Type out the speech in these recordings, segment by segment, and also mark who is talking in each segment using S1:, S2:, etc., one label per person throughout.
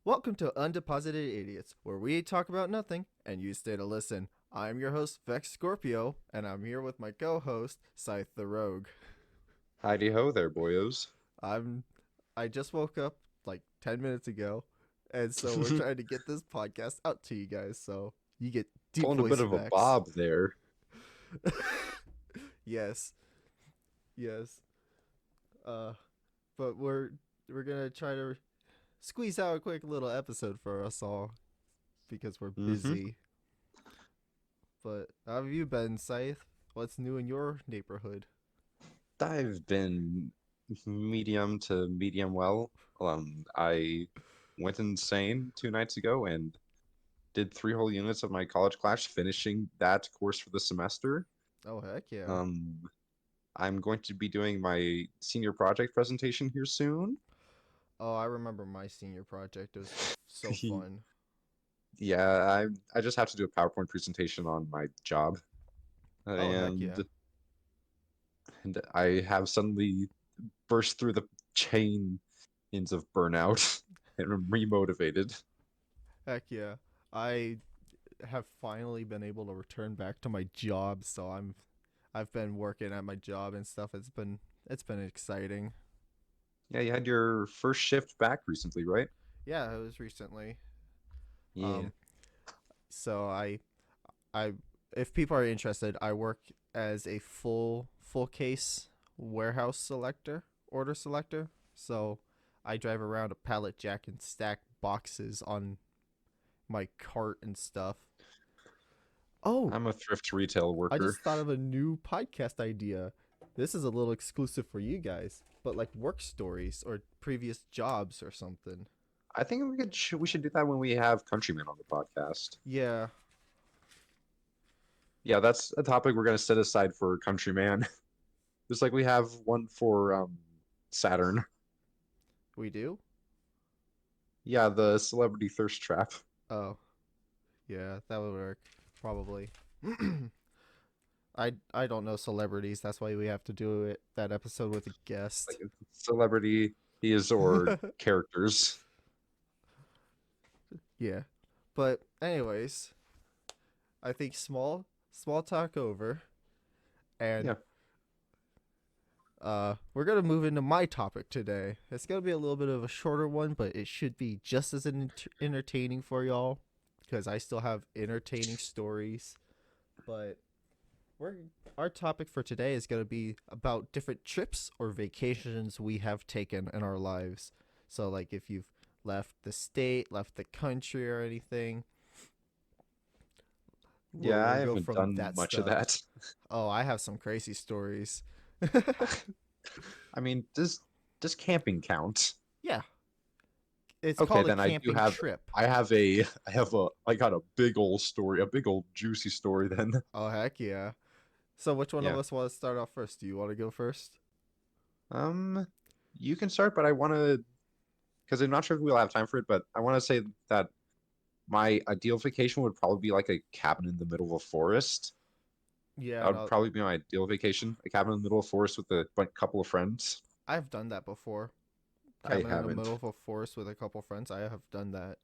S1: Welcome to Undeposited Idiots, where we talk about nothing and you stay to listen. I'm your host, VexScorpio, and I'm here with my co-host, Scythe the Rogue.
S2: Heidi ho there, boyos.
S1: I'm I just woke up like 10 minutes ago, and so we're trying to get this podcast out to you guys so you get deep
S2: Pulling a bit
S1: voice
S2: of a
S1: Vex.
S2: bob there.
S1: Yes. Yes. Uh but we're going to try to squeeze out a quick little episode for us all because we're
S2: hmm
S1: busy. But how have you been, Scythe? What's new in your neighborhood?
S2: I've been medium to medium well. I went insane 2 nights ago and did 3 whole units of my college class, finishing that course for the semester.
S1: Oh, heck yeah.
S2: Um, I'm going to be doing my senior project presentation here soon.
S1: Oh, I remember my senior project. It was so fun.
S2: Yeah, I just have to do a PowerPoint presentation on my job,
S1: Oh, heck
S2: and
S1: yeah.
S2: and I have suddenly burst through the chains of burnout and I'm remotivated.
S1: Heck yeah. I have finally been able to return back to my job, so I've been working at my job and stuff. It's been exciting.
S2: Yeah, you had your first shift back recently, right?
S1: Yeah, it was recently.
S2: Yeah.
S1: Um so I if people are interested, I work as a full case warehouse selector, order selector. So I drive around a pallet jack and stack boxes on my cart and stuff. Oh,
S2: I'm a thrift retail
S1: I
S2: worker.
S1: just thought of a new podcast idea. This is a little exclusive for you guys, but like work stories or previous jobs or something.
S2: I think we should do that when we have Countrymen on the podcast.
S1: Yeah,
S2: Yeah, that's a topic we're gonna set aside for Countryman. Just like we have one for Saturn.
S1: we do.
S2: Yeah, the celebrity thirst trap.
S1: Oh, yeah, that would work probably. I don't know celebrities. That's why we have to do it that episode with a
S2: Like
S1: guest.
S2: celebrity is or characters.
S1: Yeah. But anyways, I think small talk over, and
S2: Yeah.
S1: we're gonna move into my topic today. It's gonna be a little bit of a shorter one, but it should be just as entertaining for y'all because I still have entertaining stories. But we're our topic for today is gonna be about different trips or vacations we have taken in our lives. So like if you've left the state, left the country, or anything, we'll
S2: Yeah, I
S1: we'll go
S2: haven't
S1: from
S2: done
S1: that
S2: much of
S1: stuff.
S2: that.
S1: Oh, I have some crazy stories.
S2: I mean, does camping count?
S1: Yeah, it's
S2: Okay,
S1: called a
S2: then
S1: camping trip.
S2: I got a big old story, a big old juicy story then.
S1: Oh heck yeah! So which one of
S2: Yeah.
S1: us wants to start off first? Do you want to go first?
S2: Um, you can start, but I want to, because I'm not sure if we'll have time for it, but I want to say that my ideal vacation would probably be like a cabin in the middle of a forest.
S1: Yeah,
S2: That would
S1: no,
S2: probably be my ideal vacation, a cabin in the middle of a forest with a couple of friends.
S1: I've done that before.
S2: I
S1: Cabin in the
S2: haven't.
S1: middle of a forest with a couple friends. I have done that.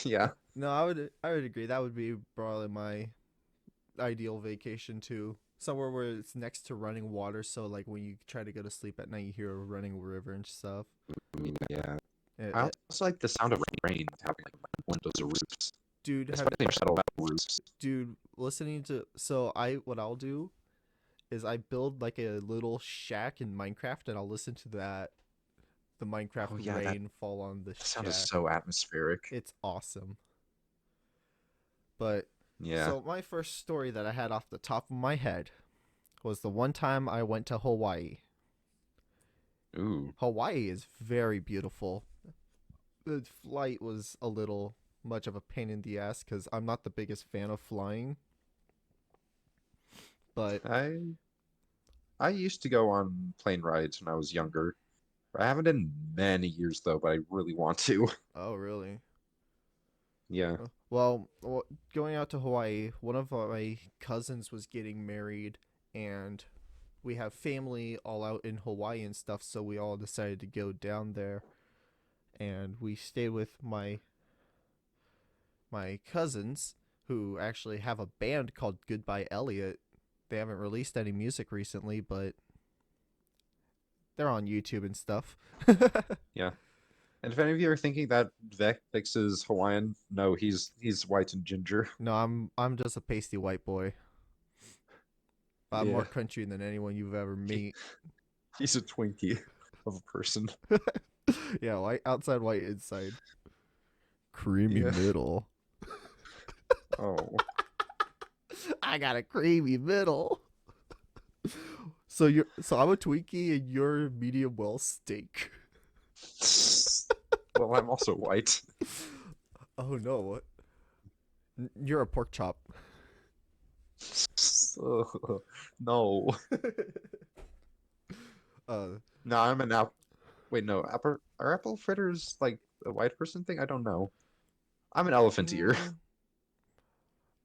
S2: Yeah.
S1: No, I would agree. That would be probably my ideal vacation too. Somewhere where it's next to running water, so like when you try to go to sleep at night, you hear a running river and stuff.
S2: Yeah.
S1: It,
S2: I
S1: it,
S2: also like the sound of rain tapping like windows or roofs,
S1: dude, have
S2: especially in settled roofs.
S1: dude listening to so I what I'll do is I build like a little shack in Minecraft and I'll listen to the Minecraft
S2: Oh yeah, that
S1: rain fall on the
S2: sound is
S1: shack.
S2: so atmospheric.
S1: It's awesome. But
S2: Yeah.
S1: so my first story that I had off the top of my head was the one time I went to Hawaii.
S2: Ooh.
S1: Hawaii is very beautiful. The flight was a little much of a pain in the ass because I'm not the biggest fan of flying. But
S2: I I used to go on plane rides when I was younger. I haven't in many years though, but I really want to.
S1: oh really?
S2: Yeah.
S1: Well, going out to Hawaii, one of my cousins was getting married, and we have family all out in Hawaii and stuff, so we all decided to go down there. and we stayed with my cousins who actually have a band called Goodbye Elliot. They haven't released any music recently, but they're on YouTube and stuff.
S2: Yeah. And if any of you are thinking that Vex is Hawaiian, no, he's white and ginger.
S1: No, I'm just a pasty white boy. But I'm more
S2: Yeah.
S1: country than anyone you've ever
S2: He,
S1: meet.
S2: he's a Twinkie of a person.
S1: Yeah, white outside, white inside. Creamy
S2: Yeah.
S1: middle.
S2: Oh.
S1: I got a creamy middle. So I'm a Twinkie and you're medium well steak.
S2: Well, I'm also white.
S1: Oh no, what? You're a pork chop.
S2: Ugh, no.
S1: uh,
S2: No, I'm an apple. Wait, no. Are apple fritters like a white person thing? I don't know. I'm an elephant ear.
S1: mm,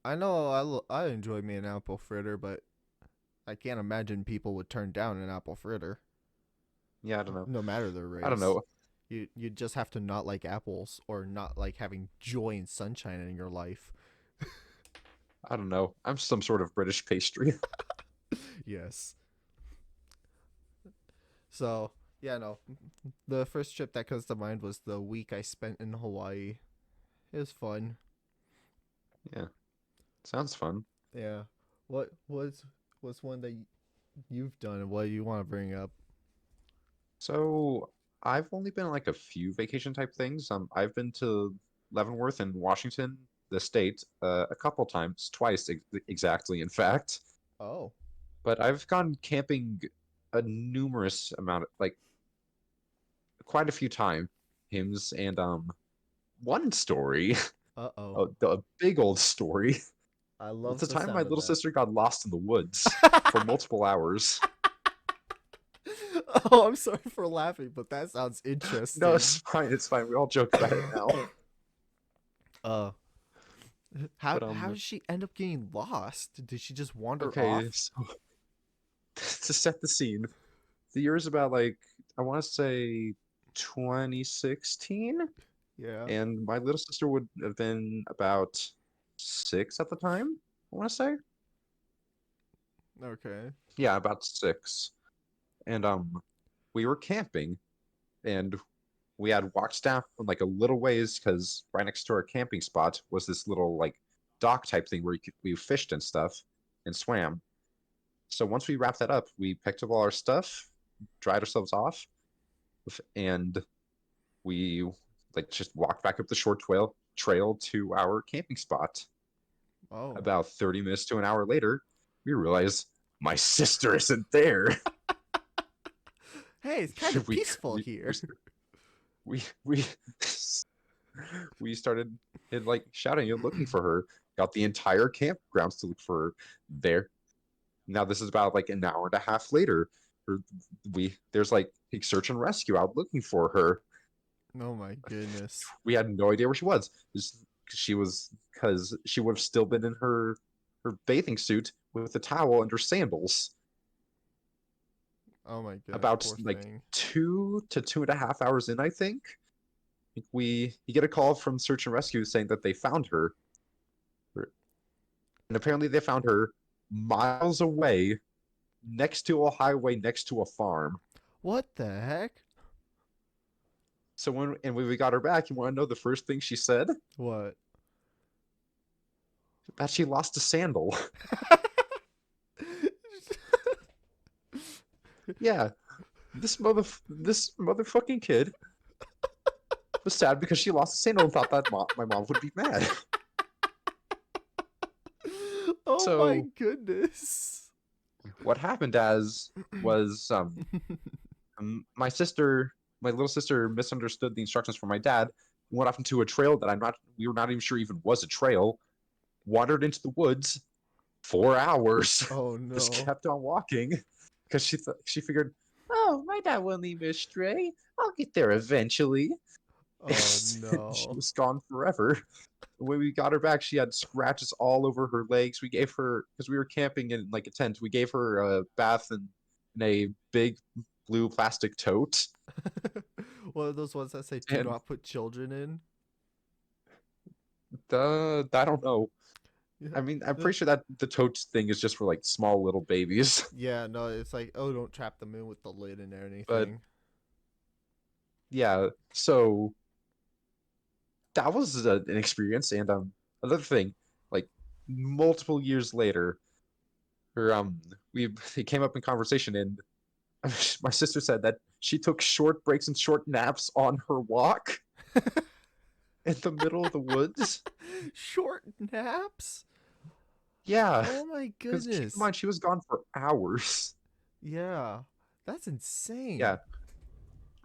S1: I know I enjoy me an apple fritter, but I can't imagine people would turn down an apple fritter,
S2: Yeah, I don't know.
S1: no matter their
S2: I don't
S1: race.
S2: know.
S1: You just have to not like apples or not like having joy and sunshine in your life.
S2: I don't know. I'm some sort of British pastry.
S1: Yes. So yeah, no. The first trip that comes to mind was the week I spent in Hawaii. It was fun.
S2: Yeah, sounds fun.
S1: Yeah. What's one that you've done and what do you want to bring up?
S2: So I've only been on, like a few vacation type things. I've been to Leavenworth in Washington, the state, a couple times, twice exactly, in fact.
S1: Oh.
S2: But I've gone camping a numerous amount, like quite a few times. And one story,
S1: Uh oh.
S2: a big old story.
S1: I
S2: Was
S1: love
S2: the
S1: the
S2: time my
S1: sound of
S2: little
S1: that.
S2: sister got lost in the woods for multiple hours.
S1: Oh, I'm sorry for laughing, but that sounds
S2: No, it's
S1: interesting.
S2: fine. It's fine. We all joke about it now.
S1: Uh, how
S2: But
S1: how did she end up getting lost? Did she just wander
S2: okay.
S1: off?
S2: So to set the scene, the year is about like I want to say 2016,
S1: Yeah.
S2: and my little sister would have been about 6 at the time. I want to say,
S1: Okay.
S2: yeah, about 6. And we were camping, and we had walked down like a little ways because right next to our camping spot was this little like dock type thing where we fished and stuff and swam. So once we wrapped that up, we picked up all our stuff, dried ourselves off, and we like just walked back up the short trail to our camping spot.
S1: Oh.
S2: About 30 minutes to an hour later, we realized my sister isn't there.
S1: Hey, it's kind of
S2: we,
S1: peaceful
S2: we
S1: here.
S2: we we started like shouting and looking for her. Got the entire campgrounds to look for her there. Now this is about like an hour and a half later. There's like a search and rescue out looking for her.
S1: Oh my goodness.
S2: We had no idea where she was. Because she would have still been in her bathing suit with a towel under sandals.
S1: Oh my god,
S2: About
S1: poor
S2: like
S1: thing.
S2: 2 to 2.5 hours in, I think. You get a call from search and rescue saying that they found her, and apparently they found her miles away, next to a highway, next to a farm.
S1: What the heck?
S2: So when we got her back, you want to know the first thing she said?
S1: What?
S2: That she lost a sandal. Yeah, this motherfucking kid was sad because she lost a sandal and thought that my mom would be mad.
S1: Oh my
S2: So
S1: goodness.
S2: what happened as was my little sister misunderstood the instructions from my dad, went off into a trail that we were not even sure even was a trail, wandered into the woods 4 hours,
S1: Oh
S2: just
S1: no.
S2: kept on walking because she figured, oh, my dad won't leave me astray. I'll get there eventually.
S1: Oh
S2: She
S1: no.
S2: was gone forever. When we got her back, she had scratches all over her legs. We gave her, because we were camping in like a tent, we gave her a bath in a big blue plastic tote.
S1: One of those ones that say "Do
S2: And
S1: not put children in."
S2: I don't know.
S1: Yeah.
S2: I mean, I'm
S1: Uh,
S2: pretty sure that the totes thing is just for like small little babies.
S1: Yeah, no, it's like, oh, don't trap them in with the lid in or
S2: But
S1: anything.
S2: yeah, so that was an experience. And another thing, like multiple years later, or we it came up in conversation, and my sister said that she took short breaks and short naps on her walk in the middle of the woods.
S1: Short naps?
S2: Yeah,
S1: Oh my
S2: because keep in
S1: goodness.
S2: mind she was gone for hours.
S1: Yeah. That's insane.
S2: Yeah,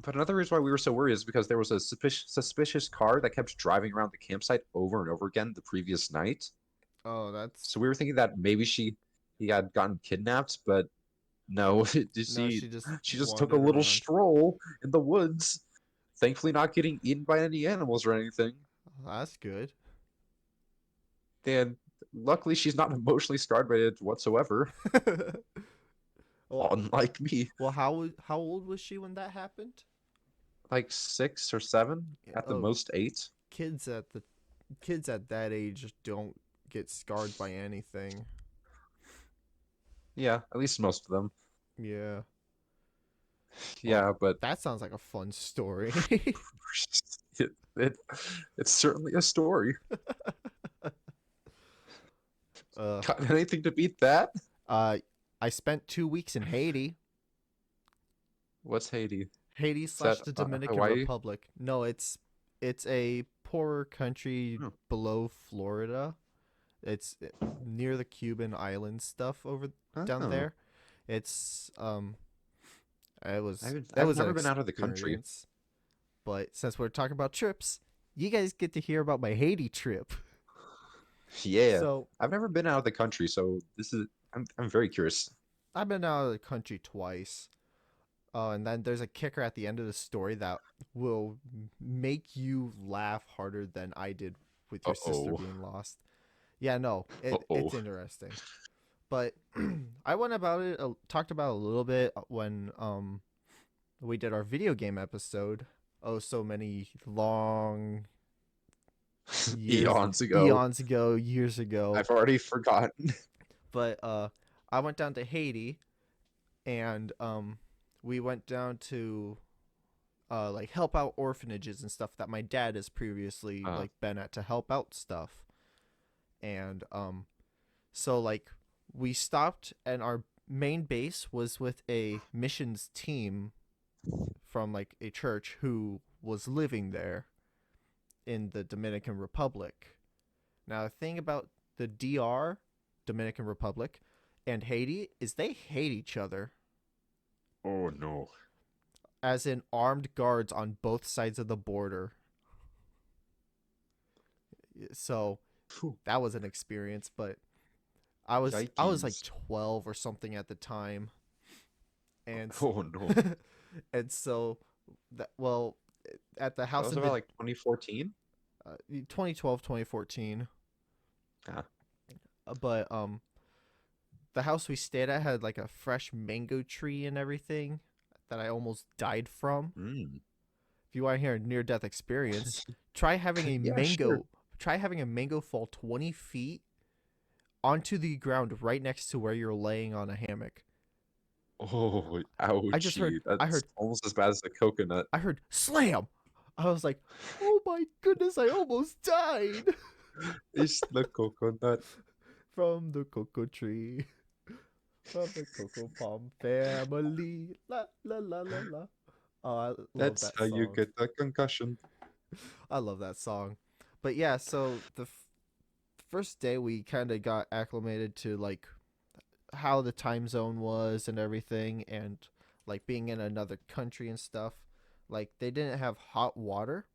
S2: but another reason why we were so worried is because there was a suspicious car that kept driving around the campsite over and over again the previous night.
S1: Oh, that's
S2: So we were thinking that maybe he had gotten kidnapped, but no, you
S1: no,
S2: see,
S1: she just
S2: she just took a
S1: wandered
S2: little
S1: around.
S2: stroll in the woods, thankfully not getting eaten by any animals or anything.
S1: Oh, that's good.
S2: And luckily, she's not emotionally scarred by it whatsoever,
S1: well,
S2: unlike me.
S1: how old was she when that happened?
S2: Like 6 or 7,
S1: Yeah,
S2: at the
S1: oh,
S2: most 8.
S1: kids at the kids at that age don't get scarred by anything.
S2: Yeah, at least most of them.
S1: Yeah. Well,
S2: Yeah, but
S1: that sounds like a fun story.
S2: it, it it's certainly a story.
S1: uh,
S2: Got anything to beat that?
S1: uh, I spent 2 weeks in Haiti.
S2: What's Haiti?
S1: Haiti
S2: Is
S1: slash
S2: that
S1: the Dominican
S2: Hawaii?
S1: Republic. No, it's a poorer country
S2: Oh,
S1: below Florida. It's near the Cuban island stuff over down
S2: oh.
S1: there. It's it was it
S2: I've
S1: was an
S2: never been out of the country.
S1: experience. But since we're talking about trips, you guys get to hear about my Haiti trip.
S2: Yeah,
S1: So
S2: I've never been out of the country, so I'm very curious.
S1: I've been out of the country twice. And then there's a kicker at the end of the story that will make you laugh harder than I did with your sister
S2: Uh-oh.
S1: being lost. Yeah, no, it's
S2: Uh-oh.
S1: interesting. But I went about it, talked about it a little bit when we did our video game episode. Oh, so many long years,
S2: Eons ago.
S1: eons ago, years ago.
S2: I've already forgotten.
S1: But I went down to Haiti, and we went down to like help out orphanages and stuff that my dad has previously
S2: Uh,
S1: like been at to help out stuff. And so like we stopped, and our main base was with a missions team from like a church who was living there in the Dominican Republic. Now the thing about the DR, Dominican Republic, and Haiti is they hate each other,
S2: oh no.
S1: as in armed guards on both sides of the border. So
S2: Phew.
S1: that was an experience, but I was like
S2: Yikes.
S1: 12 or something at the time. And
S2: Oh no.
S1: and so that, well, at the
S2: That
S1: house
S2: was
S1: in
S2: about
S1: the
S2: like 2014.
S1: 2012 2014.
S2: Ah.
S1: But the house we stayed at had like a fresh mango tree and everything that I almost died from.
S2: Mm.
S1: If you want to hear a near death experience, try having a
S2: Yeah, sure.
S1: mango try having a mango fall 20 feet onto the ground right next to where you're laying on a hammock.
S2: Oh,
S1: I just heard
S2: ouchie.
S1: I
S2: That's
S1: heard
S2: almost as bad as a coconut.
S1: I heard slam. I was like, "Oh my goodness, I almost died."
S2: It's the coconut.
S1: From the cocoa tree, from the cocoa palm family. La la la la la. Oh, I love
S2: That's
S1: that
S2: how you
S1: song.
S2: get a concussion.
S1: I love that song. But yeah, so the first day we kind of got acclimated to like how the time zone was and everything, and like being in another country and stuff. Like they didn't have hot water.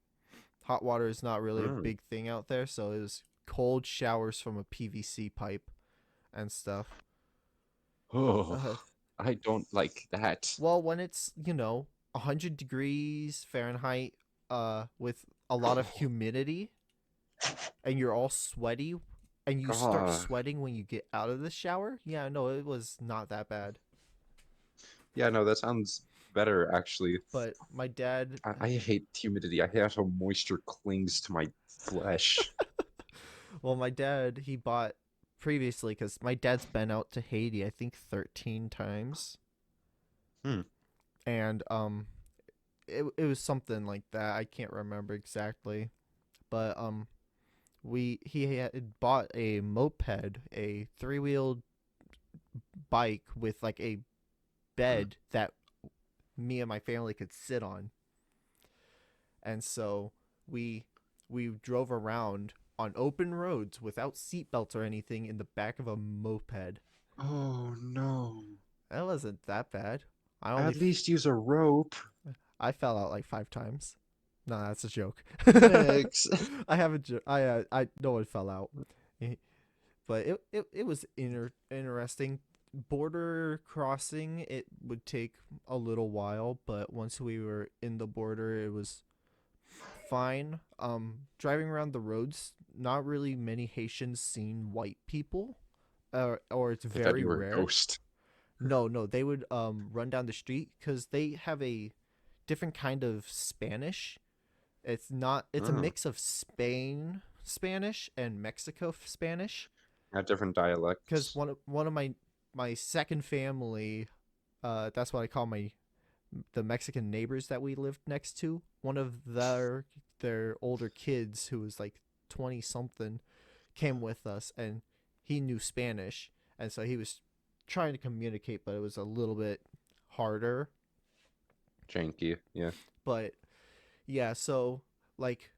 S1: Hot water is not really a
S2: Mm.
S1: big thing out there, so it was cold showers from a PVC pipe and stuff.
S2: Oh,
S1: Uh,
S2: I don't like that.
S1: well, when it's 100 degrees Fahrenheit, with a lot of humidity, and you're all sweaty, and you start
S2: Ah,
S1: sweating when you get out of the shower. Yeah, no, it was not that bad.
S2: yeah, no, that sounds better, actually.
S1: But my dad,
S2: I hate humidity. I hate how moisture clings to my flesh.
S1: well, my dad, he bought previously because my dad's been out to Haiti, I think 13 times,
S2: Hmm.
S1: and it was something like that. I can't remember exactly, but he had bought a moped, a three-wheeled bike with like a bed that me and my family could sit on. And so we we drove around on open roads without seatbelts or anything in the back of a moped.
S2: Oh no.
S1: That wasn't that bad. I only
S2: At least use a rope.
S1: I fell out like 5 times. No, that's a joke.
S2: Vex.
S1: I haven't. I no one fell out, but it was interesting. Border crossing, it would take a little while, but once we were in the border, it was fine. Driving around the roads, not really many Haitians seen white people, or it's
S2: I thought
S1: very
S2: you were a
S1: rare.
S2: ghost.
S1: No, no, they would run down the street because they have a different kind of Spanish. It's not. It's a
S2: Oh,
S1: mix of Spain Spanish and Mexico Spanish.
S2: have different
S1: Because
S2: dialects.
S1: one of my second family, that's what I call the Mexican neighbors that we lived next to. One of their older kids who was like 20 something came with us, and he knew Spanish, and so he was trying to communicate, but it was a little bit harder.
S2: Janky, yeah.
S1: But yeah, so like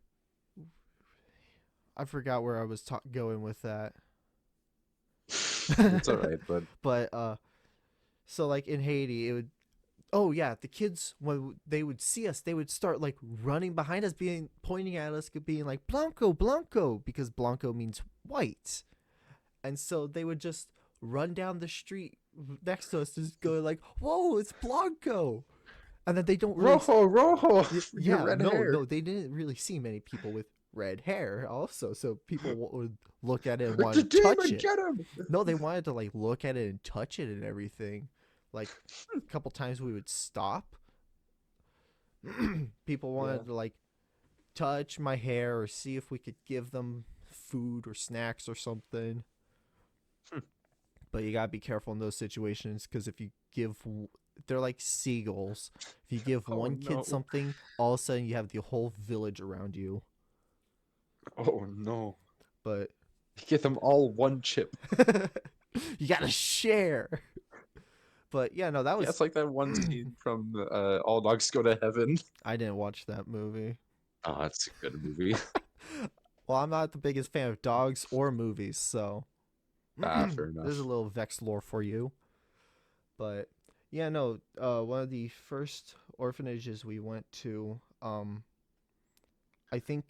S1: I forgot where I was going with that.
S2: It's all right, but
S1: But so like in Haiti, it would, oh yeah, the kids when they would see us, they would start like running behind us, being pointing at us, being like Blanco, Blanco, because Blanco means white, and so they would just run down the street next to us, just going like, "Whoa, it's Blanco!" And then they don't really,
S2: Rojo, Rojo, your
S1: yeah,
S2: red
S1: no,
S2: hair.
S1: no, they didn't really see many people with red hair, also, so people would look at it and
S2: It's a
S1: want to touch
S2: demon,
S1: it.
S2: get him!
S1: No, they wanted to like look at it and touch it and everything. Like a couple times we would stop. People
S2: Yeah.
S1: wanted to like touch my hair or see if we could give them food or snacks or something.
S2: Hmm.
S1: But you gotta be careful in those situations because if you they're like seagulls. If you give
S2: Oh
S1: one kid
S2: no.
S1: something, all of a sudden you have the whole village around you.
S2: Oh no.
S1: But
S2: Get them all one chip.
S1: you gotta share. But yeah, no, that
S2: Yeah,
S1: was.
S2: it's like that one scene from All Dogs Go to Heaven.
S1: I didn't watch that movie.
S2: Oh, that's a good movie.
S1: Well, I'm not the biggest fan of dogs or movies, so
S2: Ah, fair
S1: there's a
S2: enough.
S1: little Vex lore for you. But yeah, no, one of the first orphanages we went to, I think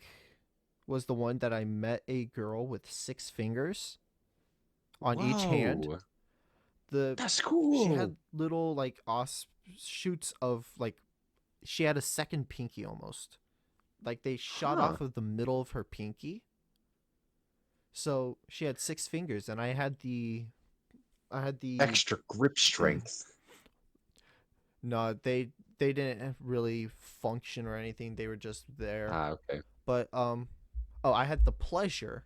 S1: was the one that I met a girl with 6 fingers on each hand.
S2: Whoa,
S1: The
S2: that's
S1: She
S2: cool.
S1: had little like shoots of like she had a second pinky almost. Like they shot
S2: Huh.
S1: off of the middle of her pinky. So she had 6 fingers, and I had the
S2: Extra grip strength.
S1: no, they didn't really function or anything. They were just there.
S2: Ah, okay.
S1: But oh, I had the pleasure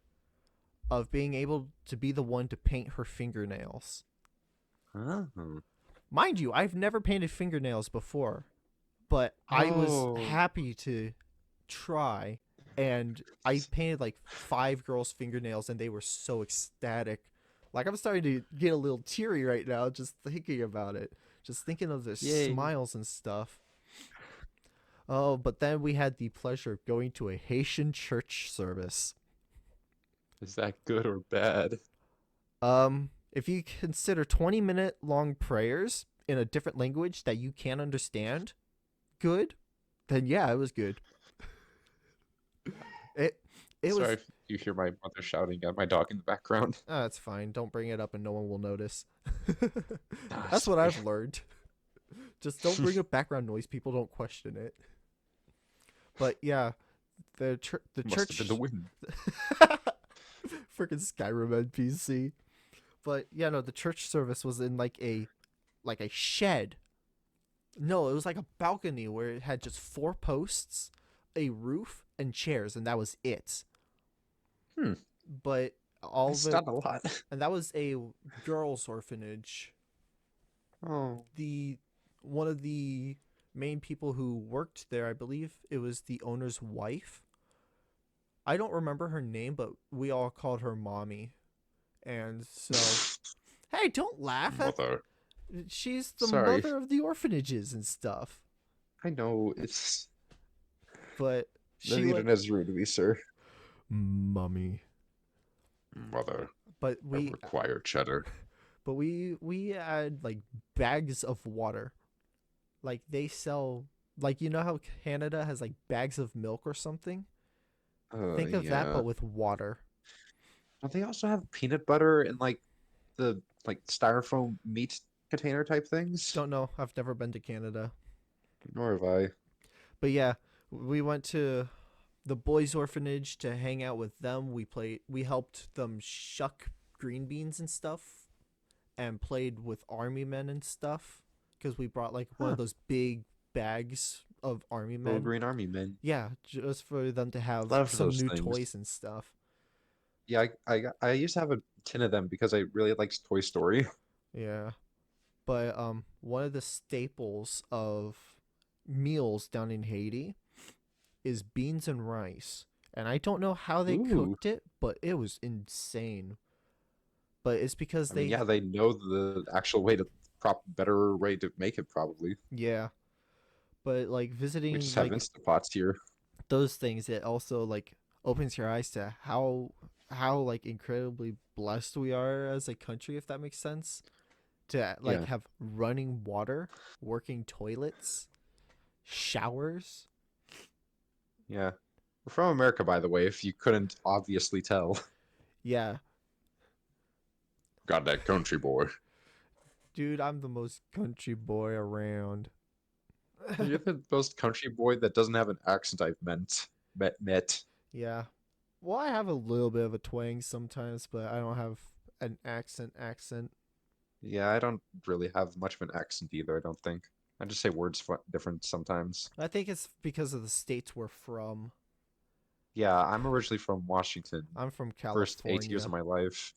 S1: of being able to be the one to paint her fingernails.
S2: Oh.
S1: Mind you, I've never painted fingernails before, but I was
S2: Oh.
S1: happy to try, and I painted like 5 girls' fingernails, and they were so ecstatic. Like I'm starting to get a little teary right now just thinking about it, just thinking of their
S2: Yay.
S1: smiles and stuff. Oh, but then we had the pleasure of going to a Haitian church service.
S2: Is that good or bad?
S1: If you consider 20-minute long prayers in a different language that you can't understand, good, then yeah, it was good. It it
S2: Sorry
S1: was.
S2: if you hear my mother shouting at my dog in the background.
S1: Oh, that's fine. Don't bring it up and no one will notice.
S2: Ah,
S1: That's what
S2: sorry.
S1: I've learned. Just don't bring up background noise. People don't question it. But yeah, the
S2: Must have been the
S1: church
S2: wind.
S1: freaking Skyrim NPC. But yeah, no, the church service was in like a shed, No, it was like a balcony where it had just four posts, a roof, and chairs, and that was it.
S2: Hmm.
S1: But all of
S2: That's
S1: it,
S2: not a lot.
S1: and that was a girls' orphanage.
S2: Oh.
S1: The one of the main people who worked there, I believe it was the owner's wife. I don't remember her name, but we all called her mommy. And so, hey, don't laugh at.
S2: Mother.
S1: She's the
S2: Sorry.
S1: mother of the orphanages and stuff.
S2: I know it's
S1: But
S2: the
S1: she went,
S2: internet is rude to me, sir.
S1: mummy.
S2: Mother.
S1: But
S2: I
S1: we,
S2: require cheddar.
S1: we had like bags of water. Like they sell, like you know how Canada has like bags of milk or something. Think of that,
S2: Yeah.
S1: but with water.
S2: Don't they also have peanut butter and like the styrofoam meat container type things?
S1: Don't know. I've never been to Canada.
S2: Nor have I.
S1: But yeah, we went to the boys' orphanage to hang out with them. We helped them shuck green beans and stuff, and played with army men and stuff. Because we brought like one of
S2: Huh.
S1: those big bags of army
S2: Little
S1: men.
S2: green army men.
S1: Yeah, just for them to have
S2: Love
S1: some
S2: those
S1: new
S2: things.
S1: toys and stuff.
S2: Yeah, I used to have a tin of them because I really liked Toy Story.
S1: Yeah. But one of the staples of meals down in Haiti is beans and rice. And I don't know how they
S2: Ooh.
S1: cooked it, but it was insane. But it's because
S2: I mean,
S1: they,
S2: yeah, they know the actual way to better way to make it probably.
S1: yeah. But like
S2: We
S1: visiting
S2: just have
S1: like
S2: Instant Pots here.
S1: those things, it also like opens your eyes to how like incredibly blessed we are as a country, if that makes sense. To like
S2: Yeah.
S1: have running water, working toilets, showers.
S2: Yeah. We're from America, by the way, if you couldn't obviously tell.
S1: Yeah,
S2: Got that country boy.
S1: dude, I'm the most country boy around.
S2: You're the most country boy that doesn't have an accent I've met.
S1: Yeah. Well, I have a little bit of a twang sometimes, but I don't have an accent.
S2: Yeah, I don't really have much of an accent either, I don't think. I just say words different sometimes.
S1: I think it's because of the states we're from.
S2: Yeah, I'm originally from Washington.
S1: I'm from
S2: First 8 years
S1: California.
S2: of my life.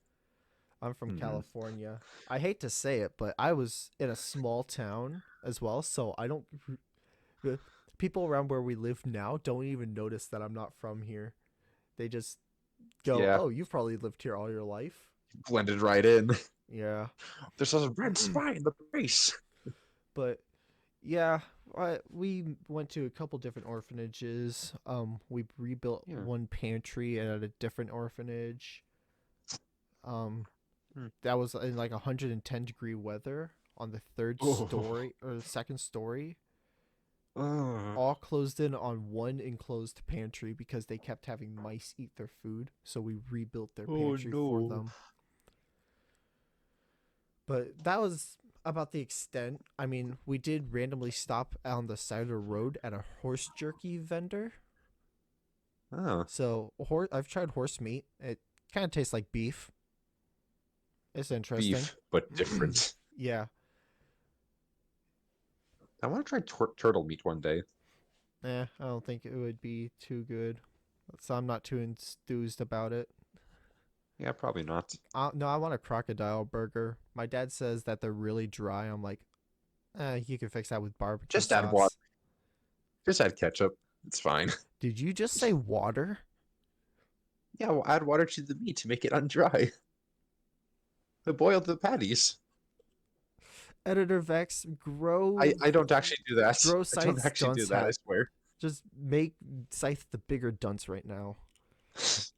S1: I'm from
S2: Hmm.
S1: California. I hate to say it, but I was in a small town as well, so I don't. The people around where we live now don't even notice that I'm not from here. They just go,
S2: Yeah,
S1: "Oh, you've probably lived here all your life."
S2: blended right in.
S1: Yeah,
S2: There's a red spy in the face.
S1: but yeah, we went to a couple different orphanages. We rebuilt
S2: Yeah.
S1: one pantry at a different orphanage. Um,
S2: Hmm.
S1: that was in like 110-degree weather on the third
S2: Oh.
S1: story or the second story,
S2: Uh,
S1: all closed in on one enclosed pantry because they kept having mice eat their food. So we rebuilt their
S2: oh
S1: pantry for
S2: no.
S1: them. But that was about the extent. I mean, we did randomly stop on the side of the road at a horse jerky vendor.
S2: Oh,
S1: So I've tried horse meat. It kind of tastes like beef. It's interesting.
S2: beef, but different.
S1: Yeah.
S2: I want to try turtle meat one day.
S1: I don't think it would be too good. So I'm not too enthused about it.
S2: Yeah, probably not.
S1: No, I want a crocodile burger. My dad says that they're really dry. I'm like, you can fix that with barbecue
S2: Just add water.
S1: sauce.
S2: Just add ketchup. It's fine.
S1: Did you just say water?
S2: Yeah, we'll add water to the meat to make it undry. Boil the patties.
S1: Editor Vex,
S2: I don't actually do that.
S1: grow
S2: I don't
S1: Scythe's
S2: actually do
S1: dunce
S2: that, I
S1: hat.
S2: swear.
S1: Just make Scythe the bigger dunce right now.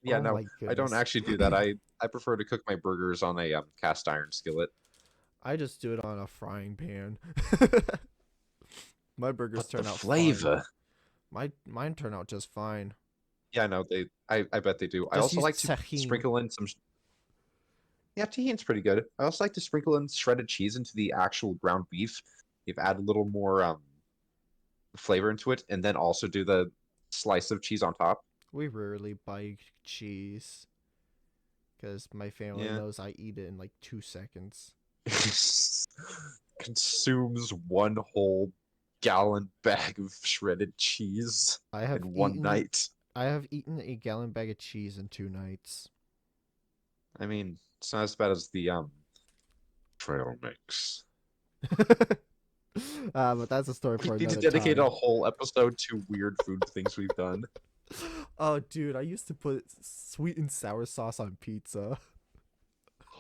S2: Yeah,
S1: Oh
S2: no,
S1: my
S2: I don't
S1: goodness.
S2: actually do that. I prefer to cook my burgers on a cast iron skillet.
S1: I just do it on a frying pan. My burgers
S2: But the
S1: turn out fine.
S2: flavor.
S1: Mine turn out just fine.
S2: Yeah, no, I bet they do. I
S1: Just
S2: also
S1: use
S2: like to
S1: tahine.
S2: sprinkle in some. Yeah, tahin's pretty good. I also like to sprinkle in shredded cheese into the actual ground beef. You've add a little more flavor into it, and then also do the slice of cheese on top.
S1: We rarely buy cheese because my family
S2: Yeah.
S1: knows I eat it in like 2 seconds.
S2: Consumes one whole gallon bag of shredded cheese
S1: I have
S2: in one
S1: eaten
S2: night.
S1: I have eaten a gallon bag of cheese in 2 nights.
S2: I mean, it's not as bad as the trail mix.
S1: But that's a story
S2: We
S1: for
S2: need to
S1: another
S2: dedicate
S1: time.
S2: a whole episode to weird food things we've done.
S1: Oh, dude, I used to put sweet and sour sauce on pizza.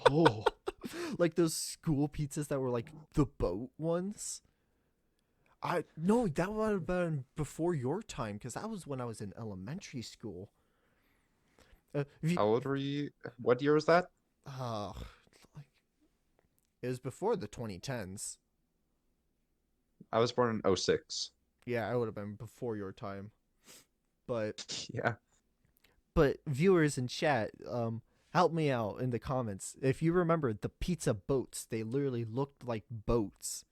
S2: Oh,
S1: Like those school pizzas that were like the boat ones. I no, that would have been before your time because that was when I was in elementary school. If you,
S2: how old were you? What year was that?
S1: like it was before the 2010s.
S2: I was born in '06.
S1: Yeah, I would have been before your time. But
S2: Yeah.
S1: viewers in chat, help me out in the comments. If you remember the pizza boats, they literally looked like boats.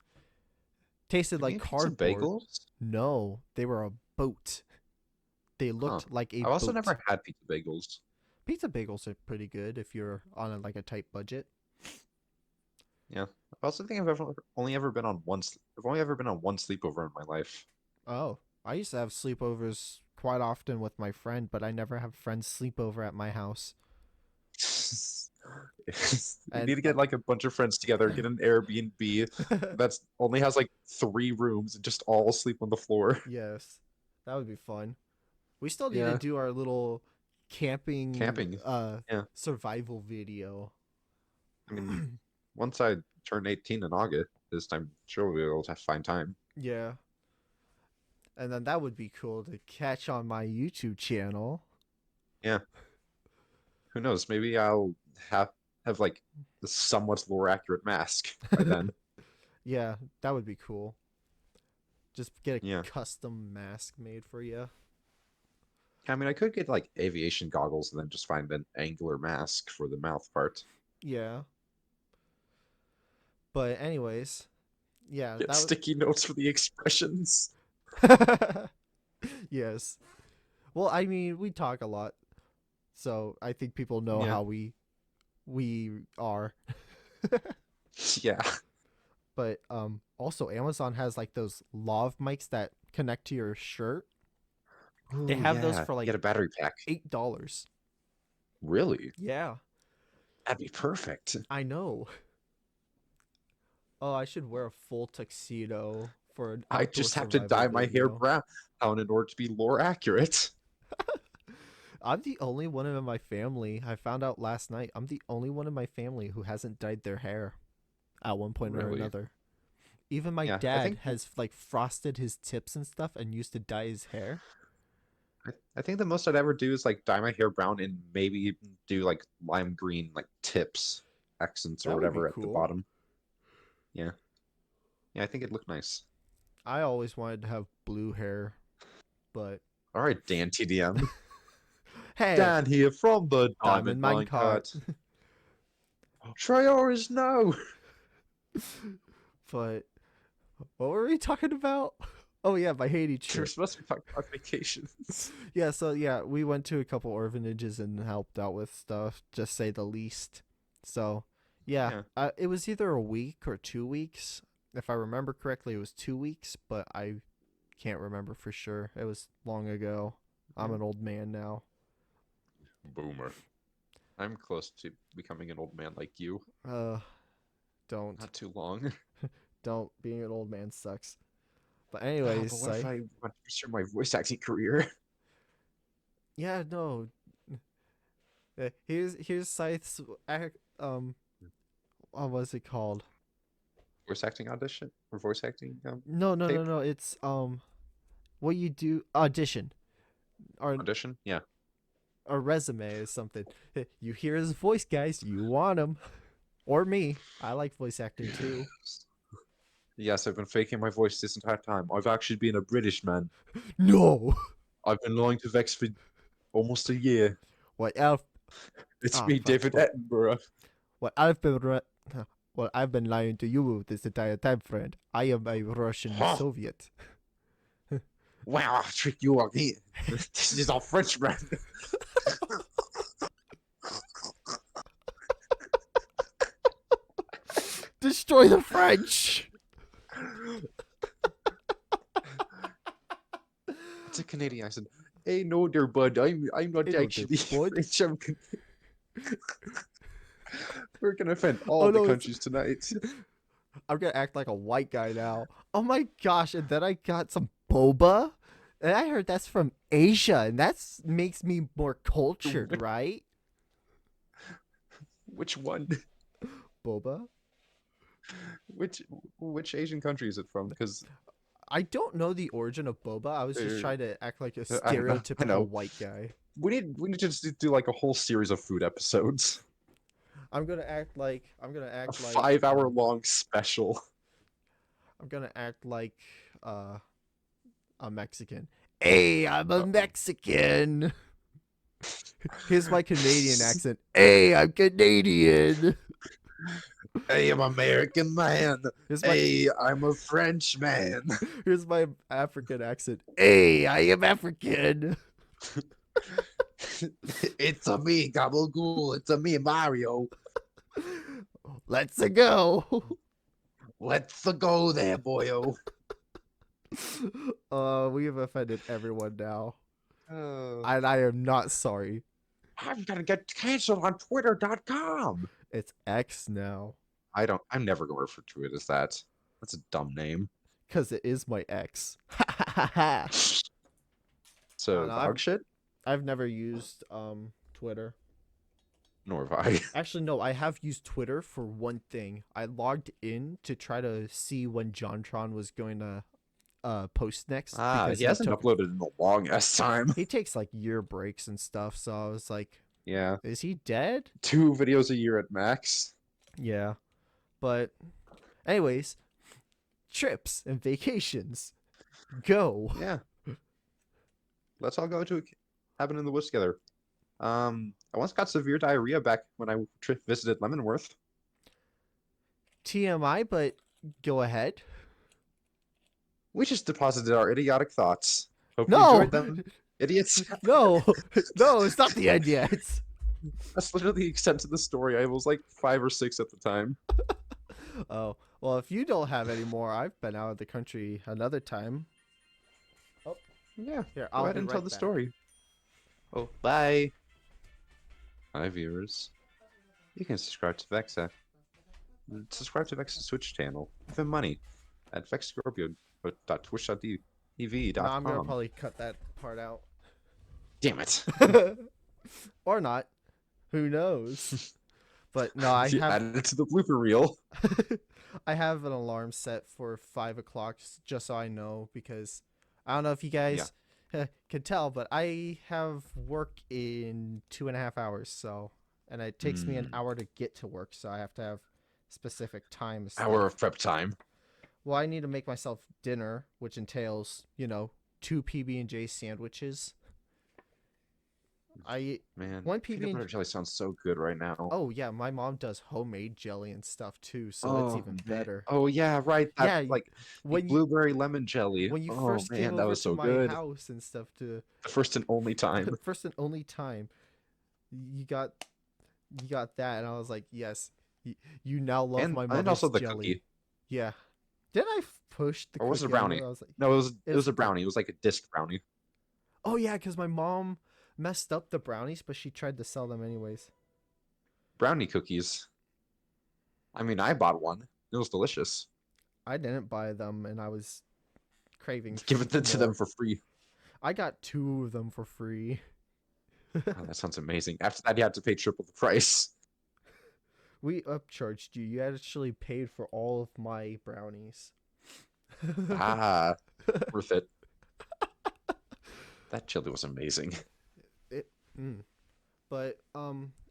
S1: Tasted
S2: You
S1: like
S2: mean pizza
S1: cardboard.
S2: bagels?
S1: No, they were a boat. They
S2: Huh.
S1: looked like a
S2: I've also
S1: boat.
S2: never had pizza bagels.
S1: Pizza bagels are pretty good if you're on like a tight budget.
S2: Yeah. I also think only ever been on I've only ever been on one sleepover in my life.
S1: Oh, I used to have sleepovers quite often with my friend, but I never have friends sleep over at my house.
S2: We
S1: And
S2: need to get like a bunch of friends together, get an Airbnb that's only has like 3 rooms and just all sleep on the floor.
S1: yes, that would be fun. We still need to
S2: Yeah.
S1: do our little camping
S2: Camping. Yeah.
S1: survival video.
S2: I mean, once I turn 18 in August, this time sure we'll be able to find time.
S1: Yeah. And then that would be cool to catch on my YouTube channel.
S2: Yeah. Who knows? Maybe I'll have have like the somewhat lore accurate mask by then.
S1: Yeah, that would be cool. Just get
S2: Yeah.
S1: a custom mask made for you.
S2: I mean, I could get like aviation goggles and then just find an angular mask for the mouth part.
S1: Yeah. But anyways, yeah,
S2: Get
S1: that
S2: sticky notes for the expressions.
S1: was yes. Well, I mean, we talk a lot. So, I think people know
S2: Yeah.
S1: how we are.
S2: Yeah.
S1: But also Amazon has like those lav mics that connect to your shirt. They
S2: Oh,
S1: have those
S2: yeah.
S1: for like
S2: Get a battery pack.
S1: $8.
S2: Really?
S1: Yeah,
S2: That'd be perfect.
S1: I know. Oh, I should wear a full tuxedo for an
S2: I
S1: outdoor
S2: just have to
S1: survival
S2: dye my hair
S1: video.
S2: brown in order to be lore accurate.
S1: I'm the only one in my family. I found out last night. I'm the only one in my family who hasn't dyed their hair at one point or
S2: Really?
S1: another. Even my
S2: Yeah,
S1: dad has like frosted his tips and stuff and used to dye his hair.
S2: I think the most I'd ever do is like dye my hair brown and maybe do like lime green like tips, accents or
S1: That would be
S2: whatever at the
S1: cool.
S2: bottom. Yeah. Yeah, I think it'd look nice.
S1: I always wanted to have blue hair, but
S2: All right, Dan TDM.
S1: hey,
S2: Dan here from the
S1: diamond
S2: Diamond
S1: minecart.
S2: Minecart. Trayaurus, no!
S1: But what were we talking about? Oh yeah, my Haiti
S2: You're
S1: trip.
S2: supposed to be talking about vacations.
S1: Yeah, so yeah, we went to a couple orphanages and helped out with stuff, just say the least. So, yeah,
S2: Yeah.
S1: it was either a week or 2 weeks. If I remember correctly, it was 2 weeks, but I can't remember for sure. It was long ago. I'm
S2: Yeah.
S1: an old man now.
S2: Boomer. I'm close to becoming an old man like you.
S1: Uh, don't,
S2: Not too long.
S1: don't. Being an old man sucks. But
S2: Ah,
S1: anyways,
S2: but what if I want to pursue my voice acting career?
S1: yeah, no. Here's Scythe's what was it called?
S2: Voice acting audition? Or voice acting
S1: No, no, no,
S2: tape?
S1: no. It's what you do audition or
S2: Audition? Yeah.
S1: a resume is something. You hear his voice, guys. You want him or me? I like voice acting too.
S2: Yes, I've been faking my voice this entire time. I've actually been a British man.
S1: No.
S2: I've been lying to Vex for almost a year.
S1: What I've
S2: It's
S1: ah
S2: me,
S1: fuck.
S2: David Attenborough.
S1: What I've been what I've been lying to you this entire time, friend. I am a Russian
S2: Huh?
S1: Soviet.
S2: Wow, I'll trick you again. This is a Frenchman.
S1: Destroy the French.
S2: Canadian accent. Hey, no, there, bud. I'm not
S1: Ain't no there,
S2: actually
S1: bud.
S2: French. We're gonna offend
S1: Oh
S2: all the
S1: no,
S2: countries tonight.
S1: I'm gonna act like a white guy now. Oh my gosh! And then I got some boba, and I heard that's from Asia, and that's makes me more cultured, right?
S2: Which one?
S1: Boba.
S2: Which which Asian country is it from? Because
S1: I don't know the origin of boba. I was just
S2: they're
S1: trying to act like a
S2: I don't know. I
S1: stereotypical
S2: know.
S1: white guy.
S2: We need to just do like a whole series of food episodes.
S1: I'm gonna
S2: A
S1: act like
S2: 5 hour long special.
S1: I'm gonna act like uh a Mexican. Hey, I'm a
S2: Uh-oh.
S1: Mexican. Here's my Canadian accent. Hey, I'm Canadian.
S2: Hey, I'm American man.
S1: Here's my
S2: Hey, I'm a French man.
S1: here's my African accent. Hey, I am African.
S2: It's a me, Gabagool. It's a me, Mario.
S1: Let's go.
S2: Let's go there, boyo.
S1: We have offended everyone now,
S2: Uh,
S1: and I am not sorry.
S2: I'm gonna get canceled on Twitter.com.
S1: It's X now,
S2: I'm never gonna refer to it as that. That's a dumb name.
S1: cause it is my ex. I
S2: So
S1: don't know,
S2: dog shit?
S1: I've never used Twitter.
S2: Nor have I.
S1: Actually, no, I have used Twitter for one thing. I logged in to try to see when JonTron was going to post next
S2: Ah,
S1: because
S2: he hasn't uploaded in a long ass time.
S1: he takes like year breaks and stuff. So I was like,
S2: Yeah.
S1: is he dead?
S2: 2 videos a year at max.
S1: Yeah. But anyways, trips and vacations. Go.
S2: Yeah. Let's all go to a cabin in the woods together. I once got severe diarrhea back when I visited Leavenworth.
S1: TMI, but go ahead.
S2: We just deposited our idiotic thoughts. Hope you
S1: No.
S2: enjoyed them, idiots.
S1: No. No, it's not the end yet.
S2: That's literally the extent of the story. I was like 5 or 6 at the time.
S1: Oh, well, if you don't have any more, I've been out of the country another time. Oh,
S2: Yeah,
S1: here,
S2: go
S1: I'll
S2: ahead
S1: be
S2: and tell
S1: right
S2: the
S1: back.
S2: story. Oh, bye. Hi, viewers. You can subscribe to Vexa. Subscribe to Vex's Twitch channel. Give him money at
S1: No, I'm gonna
S2: vexscorpio.twitch.tv.com.
S1: probably cut that part out.
S2: Damn it.
S1: Or not. Who knows? But no, I
S2: You
S1: have
S2: added it to the blooper reel.
S1: I have an alarm set for 5 o'clock just so I know because I don't know if you guys can tell, but I have work in 2.5 hours, so and it takes me an hour to get to work, so I have to have specific times.
S2: Hour of prep time.
S1: Well, I need to make myself dinner, which entails, 2 PB&J sandwiches.
S2: Man,
S1: one
S2: peanut butter
S1: PB&J.
S2: jelly sounds so good right now.
S1: Oh yeah, my mom does homemade jelly and stuff too, so it's
S2: Oh
S1: even
S2: man.
S1: better.
S2: Oh yeah, right. That
S1: Yeah,
S2: like
S1: when you
S2: blueberry lemon jelly.
S1: when you
S2: Oh
S1: first came
S2: man, that
S1: over
S2: was
S1: to
S2: so
S1: my
S2: good.
S1: house and stuff to
S2: The first and only time.
S1: first and only time, you got that, and I was like, yes, you now love my
S2: And also
S1: mother's
S2: the
S1: jelly.
S2: cookie.
S1: Yeah. Did I push the
S2: Or was it a
S1: cookie on
S2: brownie?
S1: her? I was like,
S2: No, it was a
S1: the
S2: brownie. It was like a disc brownie.
S1: oh yeah, because my mom messed up the brownies, but she tried to sell them anyways.
S2: Brownie cookies. I mean, I bought one. It was delicious.
S1: I didn't buy them, and I was craving
S2: Give it to them
S1: more.
S2: for free.
S1: I got 2 of them for free.
S2: Oh, that sounds amazing. After that, you had to pay triple the price.
S1: We upcharged you. You actually paid for all of my brownies.
S2: Ah, worth it. That chili was amazing.
S1: It, But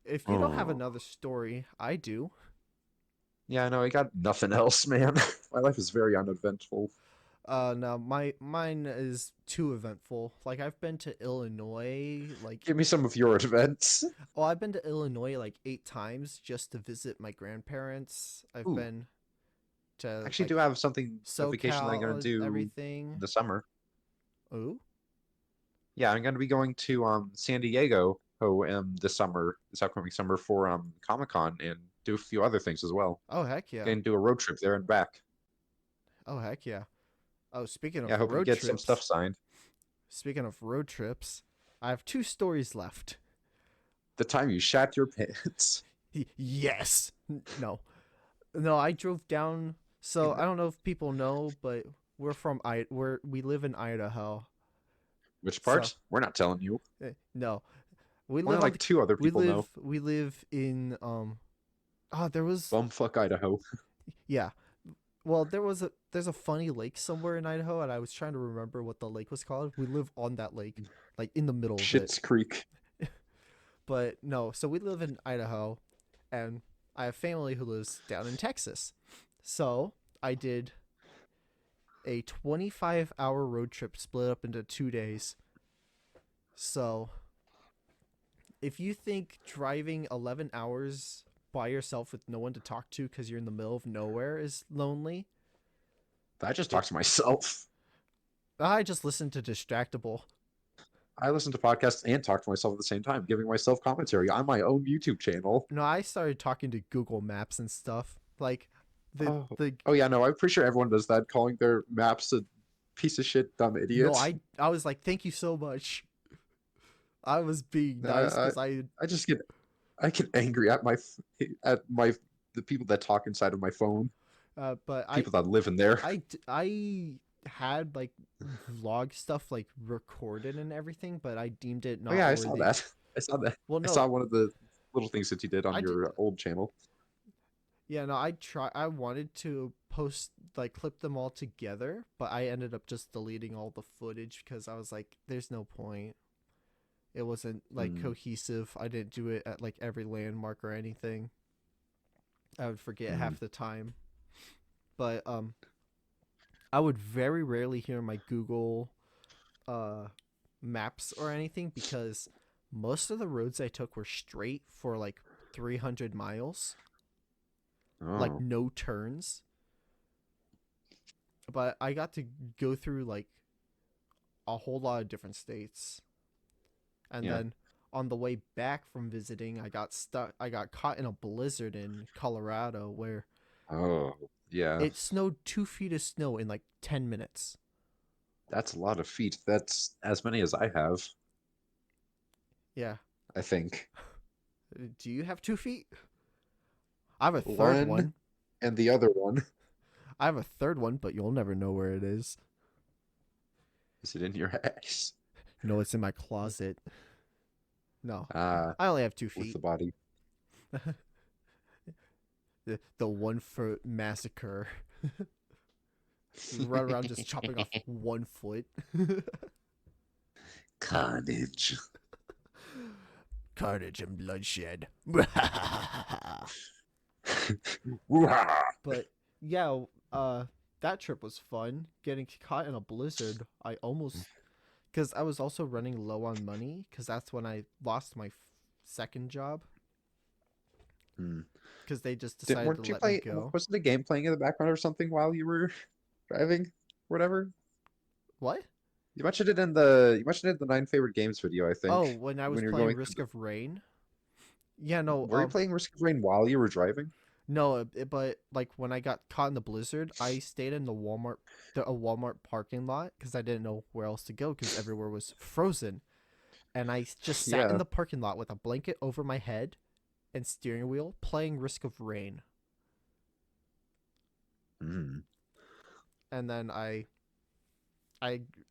S1: if you don't have another story, I do.
S2: Yeah, no, I got nothing else, man. My life is very uneventful.
S1: No, mine is too eventful. Like I've been to Illinois, like
S2: Give me some of your events.
S1: I've been to Illinois like 8 times just to visit my grandparents. I've
S2: Ooh.
S1: been to
S2: I actually
S1: like
S2: do have something, a vacation that I'm gonna
S1: SoCal,
S2: do
S1: everything.
S2: in the summer.
S1: Ooh.
S2: Yeah, I'm gonna be going to San Diego this summer, this upcoming summer for Comic-Con and do a few other things as well.
S1: Oh heck yeah.
S2: And do a road trip there and back.
S1: Oh heck yeah. Oh, speaking
S2: Yeah,
S1: of
S2: hoping to
S1: road
S2: get some stuff
S1: trips,
S2: signed.
S1: speaking of road trips, I have two stories left.
S2: The time you shat your pants.
S1: Yes. No. No, I drove down. So
S2: In
S1: I don't know if people know, but we live in Idaho.
S2: which
S1: So
S2: part? We're not telling you.
S1: no, we
S2: Only
S1: live on
S2: like
S1: the
S2: two other people know.
S1: we live in there was
S2: Bumfuck Idaho.
S1: yeah. Well, there's a funny lake somewhere in Idaho, and I was trying to remember what the lake was called. We live on that lake, like in the middle of it.
S2: Shit's Creek.
S1: But no, so we live in Idaho, and I have family who lives down in Texas. So I did a 25-hour road trip split up into 2 days. So if you think driving 11 hours by yourself with no one to talk to because you're in the middle of nowhere is lonely,
S2: I just
S1: it,
S2: talk to myself.
S1: I just listened to Distractable.
S2: I listen to podcasts and talk to myself at the same time, giving myself commentary on my own YouTube channel.
S1: No, I started talking to Google Maps and stuff. Like the
S2: Oh,
S1: the
S2: oh yeah, no, I'm pretty sure everyone does that, calling their maps a piece of shit dumb
S1: no,
S2: idiot.
S1: I was like, thank you so much. I was being
S2: I,
S1: nice
S2: I,
S1: because
S2: I just get, I get angry at at my, the people that talk inside of my phone,
S1: but
S2: people that live in there.
S1: I had like vlog stuff like recorded and everything, but I deemed it
S2: Oh yeah,
S1: not
S2: I saw
S1: worthy.
S2: that. I saw that.
S1: Well,
S2: I
S1: no,
S2: saw one of the little things that you did on
S1: I did.
S2: your old channel.
S1: Yeah, no, I wanted to post like clip them all together, but I ended up just deleting all the footage because I was like, there's no point. It wasn't like
S2: Mm,
S1: cohesive. I didn't do it at like every landmark or anything. I would forget
S2: mm.
S1: half the time. But I would very rarely hear my Google uh maps or anything because most of the roads I took were straight for like 300 miles, like
S2: Oh,
S1: no turns. But I got to go through like a whole lot of different states. And
S2: yeah.
S1: then on the way back from visiting, I got stuck. I got caught in a blizzard in Colorado where
S2: Oh, yeah.
S1: it snowed 2 feet of snow in like 10 minutes.
S2: That's a lot of feet. That's as many as I have,
S1: Yeah.
S2: I think.
S1: Do you have 2 feet? I have a third
S2: One
S1: one.
S2: and the other one.
S1: I have a third one, but you'll never know where it is.
S2: Is it in your ass?
S1: No, it's in my closet. No,
S2: Ah,
S1: I only have two
S2: with the
S1: feet.
S2: body.
S1: The 1 foot massacre. Run around just chopping off 1 foot.
S2: Carnage.
S1: Carnage and bloodshed.
S2: Woo-ha!
S1: But yeah, that trip was fun. Getting caught in a blizzard, I almost because I was also running low on money because that's when I lost my second job
S2: Hmm.
S1: because they just
S2: Didn't
S1: decided to
S2: weren't you
S1: let me
S2: playing?
S1: go.
S2: Wasn't a game playing in the background or something while you were driving? Whatever.
S1: What?
S2: You mentioned it in the nine favorite games video, I think,
S1: Oh, when I was
S2: when you're
S1: playing
S2: going through
S1: Risk of Rain. Yeah, no,
S2: were you playing Risk of Rain while you were driving?
S1: no, but like when I got caught in the blizzard, I stayed in a Walmart parking lot because I didn't know where else to go because everywhere was frozen, and I just sat in
S2: Yeah.
S1: the parking lot with a blanket over my head and steering wheel playing Risk of Rain,
S2: Mm.
S1: and then I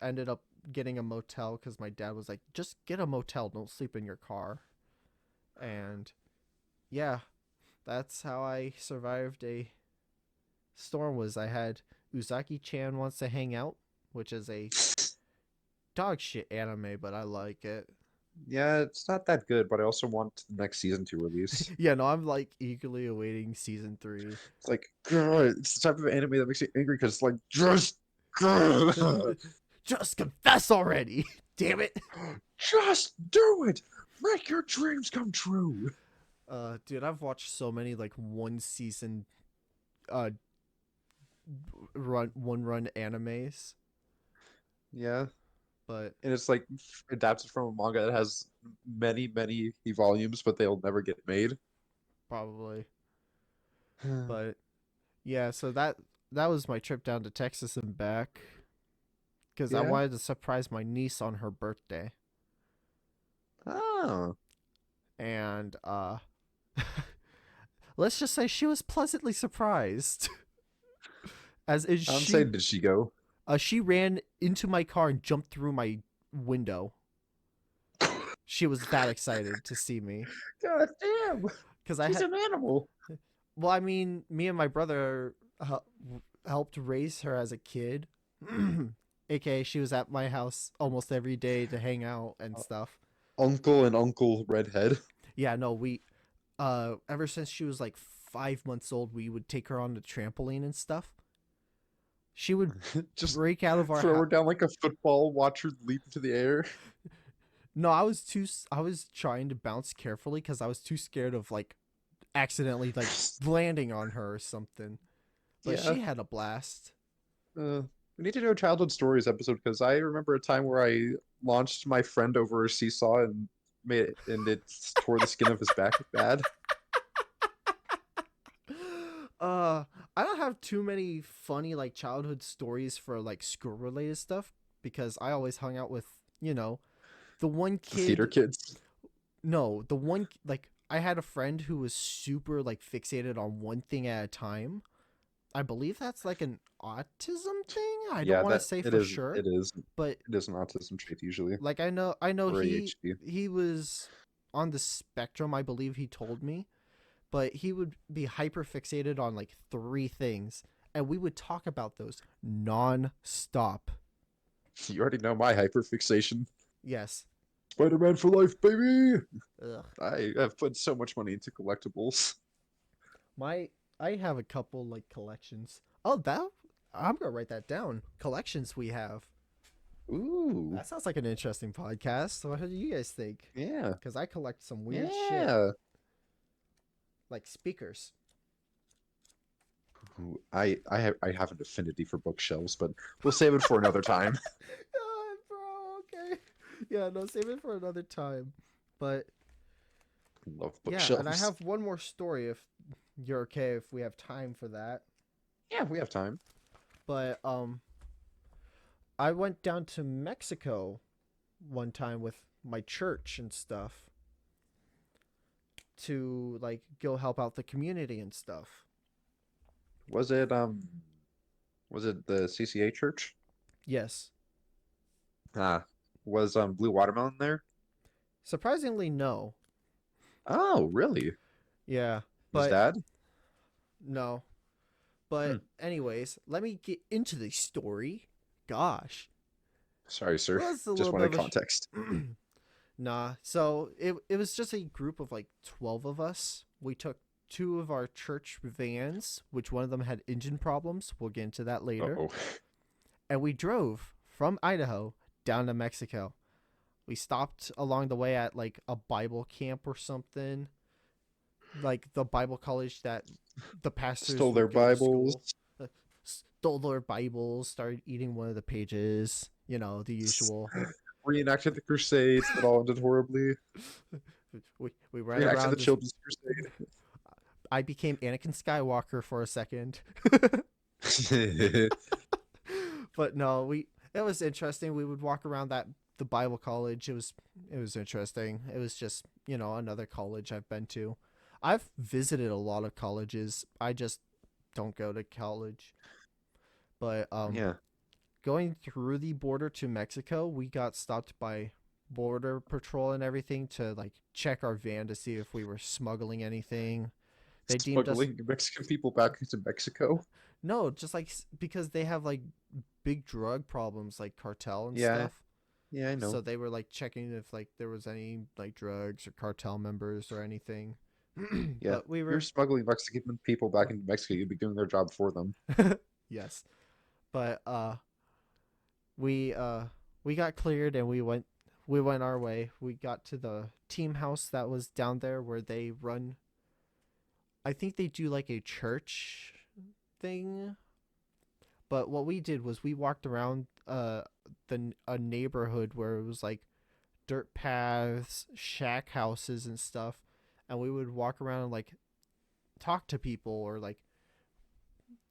S1: ended up getting a motel because my dad was like, just get a motel, don't sleep in your car, and yeah, that's how I survived a storm. Was I had Uzaki-chan wants to hang out, which is a dog shit anime, but I like it.
S2: Yeah, it's not that good, but I also want the next season to release.
S1: Yeah, no, I'm like eagerly awaiting season 3.
S2: It's like, God, it's the type of anime that makes you angry because it's like, just, God,
S1: Just confess already. Damn it.
S2: just do it. Make your dreams come true.
S1: Dude, I've watched so many like one season uh run animes,
S2: Yeah,
S1: but
S2: and it's like adapted from a manga that has many, many volumes, but they'll never get made.
S1: probably. But yeah, so that was my trip down to Texas and back. because I
S2: Yeah.
S1: wanted to surprise my niece on her birthday.
S2: Oh.
S1: And let's just say she was pleasantly surprised. As is
S2: I'm saying, did she go?
S1: she ran into my car and jumped through my window. She was that excited to see me
S2: God damn.
S1: because I
S2: She's
S1: had.
S2: an animal.
S1: Well, I mean, me and my brother helped raise her as a kid. AKA, she was at my house almost every day to hang out and stuff.
S2: Uncle and Uncle Redhead.
S1: Yeah, no, we ever since she was like 5 months old, we would take her on the trampoline and stuff. She would
S2: Just
S1: break out of our
S2: throw
S1: house.
S2: her down like a football, watch her leap into the air.
S1: No, I was trying to bounce carefully because I was too scared of like accidentally like landing on her or something. But
S2: Yeah.
S1: she had a blast.
S2: We need to do a childhood stories episode because I remember a time where I launched my friend over a seesaw and it tore the skin of his back bad.
S1: uh I don't have too many funny like childhood stories for like school related stuff because I always hung out with, you know, the one
S2: The theater
S1: kid.
S2: kids.
S1: No, the one like I had a friend who was super like fixated on one thing at a time. I believe that's like an autism thing. I don't
S2: Yeah,
S1: want to
S2: that
S1: say
S2: it
S1: for
S2: is.
S1: sure,
S2: It is.
S1: but
S2: It is an autism trait usually,
S1: like I know
S2: or ADHD.
S1: he was on the spectrum, I believe he told me, but he would be hyper fixated on like three things and we would talk about those non-stop.
S2: You already know my hyperfixation.
S1: Yes.
S2: Spider-Man for life, baby.
S1: Ugh.
S2: I have put so much money into collectibles.
S1: My I have a couple like collections. Oh, that I'm gonna write that down. Collections we have.
S2: Ooh,
S1: That sounds like an interesting podcast. What do you guys think?
S2: yeah,
S1: Because I collect some weird shit,
S2: yeah.
S1: like speakers.
S2: Ooh, I have an affinity for bookshelves, but we'll save it for another time.
S1: God, bro. Okay. Yeah, no, save it for another time. But
S2: Love
S1: yeah, and I
S2: bookshelves.
S1: have one more story if you're okay if we have time for that.
S2: Yeah, we have time.
S1: But I went down to Mexico one time with my church and stuff to like go help out the community and stuff.
S2: Was it was it the CCA church?
S1: Yes.
S2: Ah, was Blue Watermelon there?
S1: Surprisingly, no.
S2: Oh, really?
S1: Yeah,
S2: His
S1: but
S2: dad?
S1: no.
S2: Hmm.
S1: But anyways, let me get into the story. Gosh,
S2: Sorry, sir.
S1: that's a
S2: Just
S1: little bit
S2: wanted
S1: of a.
S2: context.
S1: Nah. So it was just a group of like 12 of us. We took two of our church vans, which one of them had engine problems. We'll get into that later.
S2: Uh-oh.
S1: And we drove from Idaho down to Mexico. We stopped along the way at like a Bible camp or something, like the Bible college that the pastors
S2: Stole their
S1: would go to
S2: Bibles,
S1: school. Uh, Stole their Bibles, started eating one of the pages, you know, the usual.
S2: reenacted the Crusades that all ended horribly.
S1: We ran
S2: Reenacted the
S1: around. This,
S2: Children's
S1: I became Anakin Skywalker for a second,
S2: Crusade.
S1: but no, we. It was interesting. We would walk around the Bible college. It was interesting. It was just, you know, another college I've been to. I've visited a lot of colleges. I just don't go to college. But
S2: Yeah.
S1: going through the border to Mexico, we got stopped by border patrol and everything to like check our van to see if we were smuggling anything. They deemed us
S2: Smuggling Mexican people back into Mexico.
S1: no, just like because they have like big drug problems like cartel and
S2: Yeah.
S1: stuff.
S2: Yeah, I know.
S1: So they were like checking if like there was any like drugs or cartel members or anything.
S2: Yeah.
S1: But we
S2: If you're
S1: were
S2: smuggling Mexican people back into Mexico, you'd be doing their job for them.
S1: yes. But we uh we got cleared and we went our way. We got to the team house that was down there where they run, I think they do like a church thing. But what we did was we walked around the a neighborhood where it was like dirt paths, shack houses and stuff, and we would walk around and like talk to people or like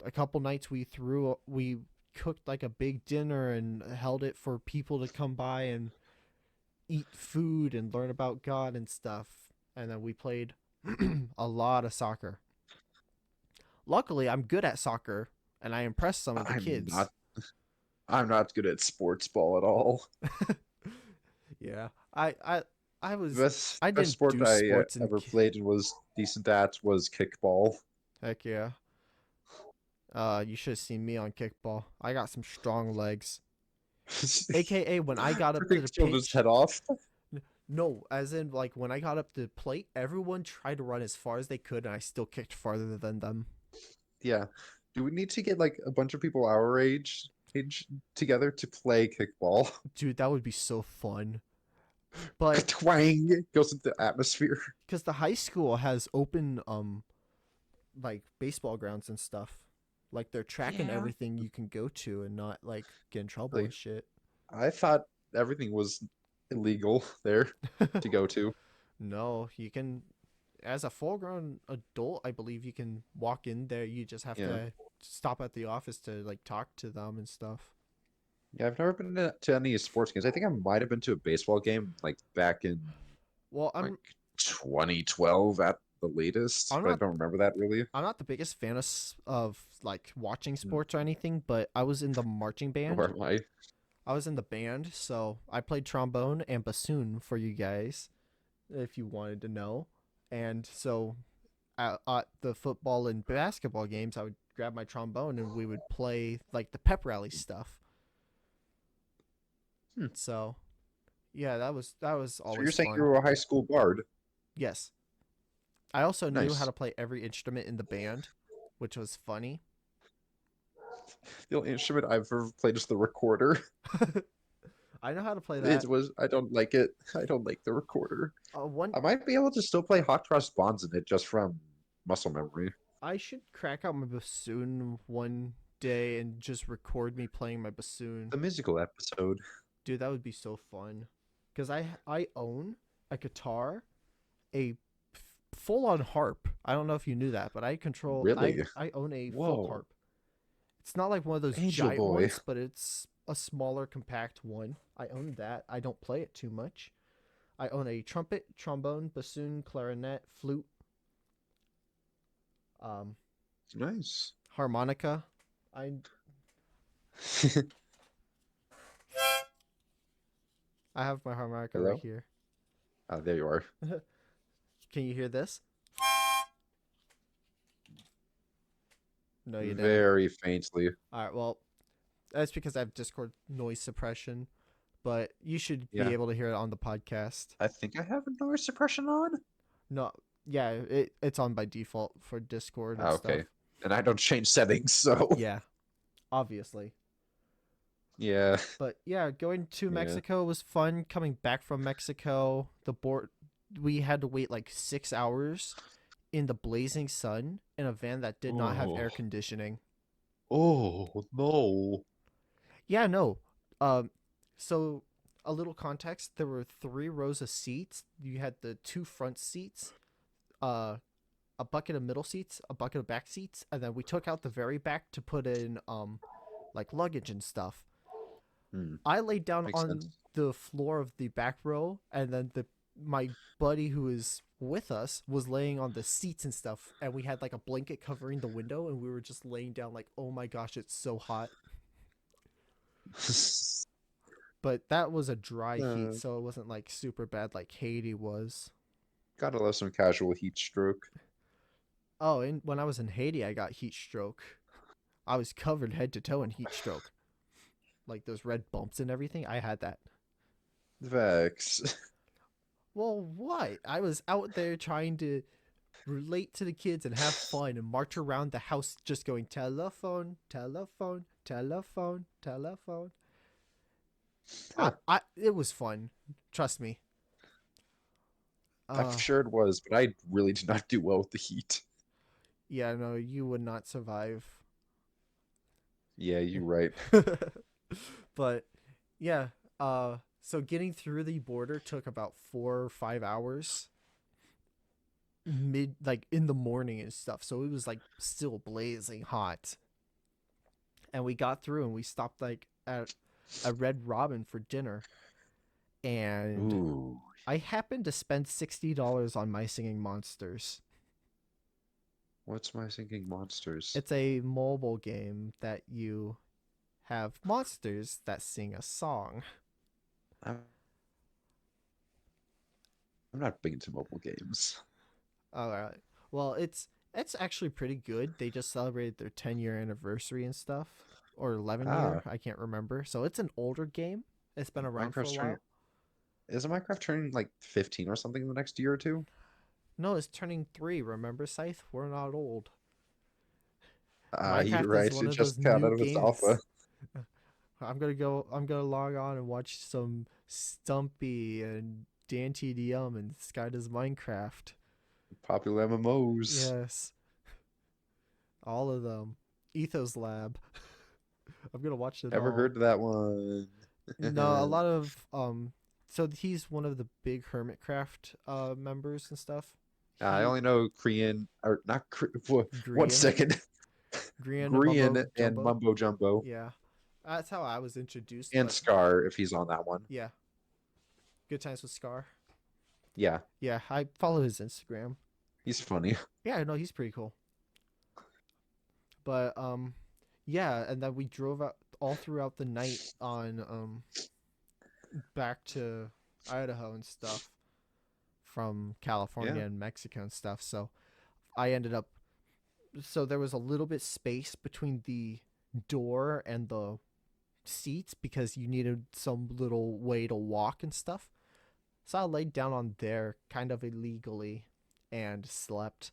S1: a couple nights we cooked like a big dinner and held it for people to come by and eat food and learn about God and stuff. And then we played a lot of soccer. Luckily, I'm good at soccer and I impressed some of the
S2: I'm
S1: kids.
S2: not. I'm not good at sports ball at all.
S1: Yeah. I was
S2: Best
S1: I
S2: best
S1: didn't
S2: sport
S1: do
S2: I
S1: sports in
S2: ever played and was decent at was kickball.
S1: heck yeah. You should have seen me on kickball. I got some strong legs. AKA when I got up to
S2: Freaking
S1: the
S2: killed his
S1: pitch,
S2: head off.
S1: no, as in like when I got up to the plate, everyone tried to run as far as they could and I still kicked farther than them.
S2: Yeah. Do we need to get like a bunch of people our age together to play kickball?
S1: Dude, that would be so fun. But
S2: Twang goes into the atmosphere.
S1: because the high school has open like baseball grounds and stuff. Like they're tracking
S2: Yeah.
S1: everything you can go to and not like get in trouble
S2: Like
S1: and shit.
S2: I thought everything was illegal there to go to.
S1: No, you can as a full grown adult, I believe you can walk in there. You just have
S2: Yeah.
S1: to stop at the office to like talk to them and stuff.
S2: Yeah, I've never been to any sports games. I think I might have been to a baseball game like back in
S1: Well,
S2: like 2012 at the latest,
S1: I'm
S2: but I
S1: not
S2: don't remember that really.
S1: I'm not the biggest fan of like watching
S2: Hmm.
S1: sports or anything, but I was in the marching band.
S2: Nor am I.
S1: I was in the band, so I played trombone and bassoon for you guys if you wanted to know. And so at the football and basketball games, I would grab my trombone and we would play like the pep rally stuff.
S2: Hmm.
S1: So yeah, that was
S2: So you're
S1: always
S2: saying you
S1: fun.
S2: were a high school bard?
S1: Yes, I also knew how
S2: Nice.
S1: to play every instrument in the band, which was funny.
S2: The only instrument I've ever played is the recorder.
S1: I know how to play
S2: It
S1: that.
S2: was, I don't like it. I don't like the recorder.
S1: One
S2: I might be able to still play Hot Cross Bonds in it just from muscle memory.
S1: I should crack out my bassoon one day and just record me playing my bassoon.
S2: The musical episode.
S1: Dude, that would be so fun. Cuz I own a guitar, a full on harp. I don't know if you knew that, but I control
S2: Really?
S1: I own a full
S2: Whoa.
S1: harp. It's not like one of those
S2: Angel
S1: giant
S2: Boy.
S1: ones, but it's a smaller compact one. I own that. I don't play it too much. I own a trumpet, trombone, bassoon, clarinet, flute, um
S2: Nice.
S1: harmonica. I I have my harmonica right
S2: Hello?
S1: here.
S2: Ah, there you are.
S1: Can you hear this? No, you didn't.
S2: Very faintly.
S1: All right, well, that's because I have Discord noise suppression, but you should be
S2: Yeah.
S1: able to hear it on the podcast.
S2: I think I have a noise suppression on.
S1: No, yeah, it's on by default for Discord and
S2: Ah,
S1: stuff.
S2: okay. And I don't change settings, so
S1: Yeah, obviously.
S2: yeah.
S1: But yeah, going to
S2: Yeah.
S1: Mexico was fun. Coming back from Mexico, we had to wait like 6 hours in the blazing sun in a van that did not have air
S2: Oh.
S1: conditioning.
S2: Oh no.
S1: Yeah, no. Um, so a little context: there were 3 rows of seats. You had the 2 front seats, uh, a bucket of middle seats, a bucket of back seats, and then we took out the very back to put in like luggage and stuff.
S2: Hmm.
S1: I laid down
S2: Makes
S1: on
S2: sense.
S1: the floor of the back row, and then the my buddy who was with us was laying on the seats and stuff, and we had like a blanket covering the window, and we were just laying down like, oh my gosh, it's so hot. But that was a dry heat,
S2: uh,
S1: so it wasn't like super bad like Haiti was.
S2: Gotta love some casual heat stroke.
S1: Oh, and when I was in Haiti, I got heat stroke. I was covered head to toe in heat stroke, like those red bumps and everything. I had that.
S2: Vex.
S1: Well, what? I was out there trying to relate to the kids and have fun and march around the house just going telephone, telephone, telephone, telephone.
S2: Huh.
S1: It was fun. Trust me.
S2: I'm sure it was, but I really did not do well with the heat.
S1: Yeah, no, you would not survive.
S2: Yeah, you're right.
S1: But yeah, so getting through the border took about 4 or 5 hours mid like in the morning and stuff. So it was like still blazing hot. and we got through and we stopped like at a Red Robin for dinner, and
S2: Ooh,
S1: I happened to spend $60 on My Singing Monsters.
S2: what's my thinking monsters?
S1: It's a mobile game that you have monsters that sing a song.
S2: I'm, I'm not big into mobile games.
S1: All right. Well, it's actually pretty good. They just celebrated their 10-year anniversary and stuff, or 11 year.
S2: Ah,
S1: I can't remember. So it's an older game. It's been around for a
S2: Minecraft's turning.
S1: while.
S2: Isn't Minecraft turning like 15 or something in the next year or two?
S1: No, it's turning 3. Remember, Scythe? We're not old.
S2: Ah, you're
S1: Minecraft is
S2: right.
S1: one
S2: It
S1: of those
S2: just got
S1: new
S2: out of its alpha.
S1: games. I'm gonna log on and watch some Stumpy and Dan TDM and Sky Does Minecraft.
S2: Popular MMOs.
S1: Yes, all of them. Ethos Lab. I'm gonna watch it
S2: Ever
S1: all.
S2: heard of that one?
S1: No, a lot of So he's one of the big Hermitcraft members and stuff.
S2: I
S1: He
S2: only know Korean or not. One
S1: Grian,
S2: second.
S1: Grian and
S2: Grian
S1: Mumbo
S2: and
S1: Jumbo.
S2: Mumbo Jumbo
S1: Yeah, that's how I was introduced.
S2: and
S1: But
S2: Scar if he's on that one.
S1: yeah, good times with Scar.
S2: Yeah,
S1: Yeah, I follow his Instagram.
S2: he's funny.
S1: Yeah, I know he's pretty cool. But yeah, and then we drove out all throughout the night on back to Idaho and stuff from
S2: Yeah.
S1: California and Mexico and stuff. So I ended up so there was a little bit space between the door and the seats because you needed some little way to walk and stuff. So I laid down on there kind of illegally and slept.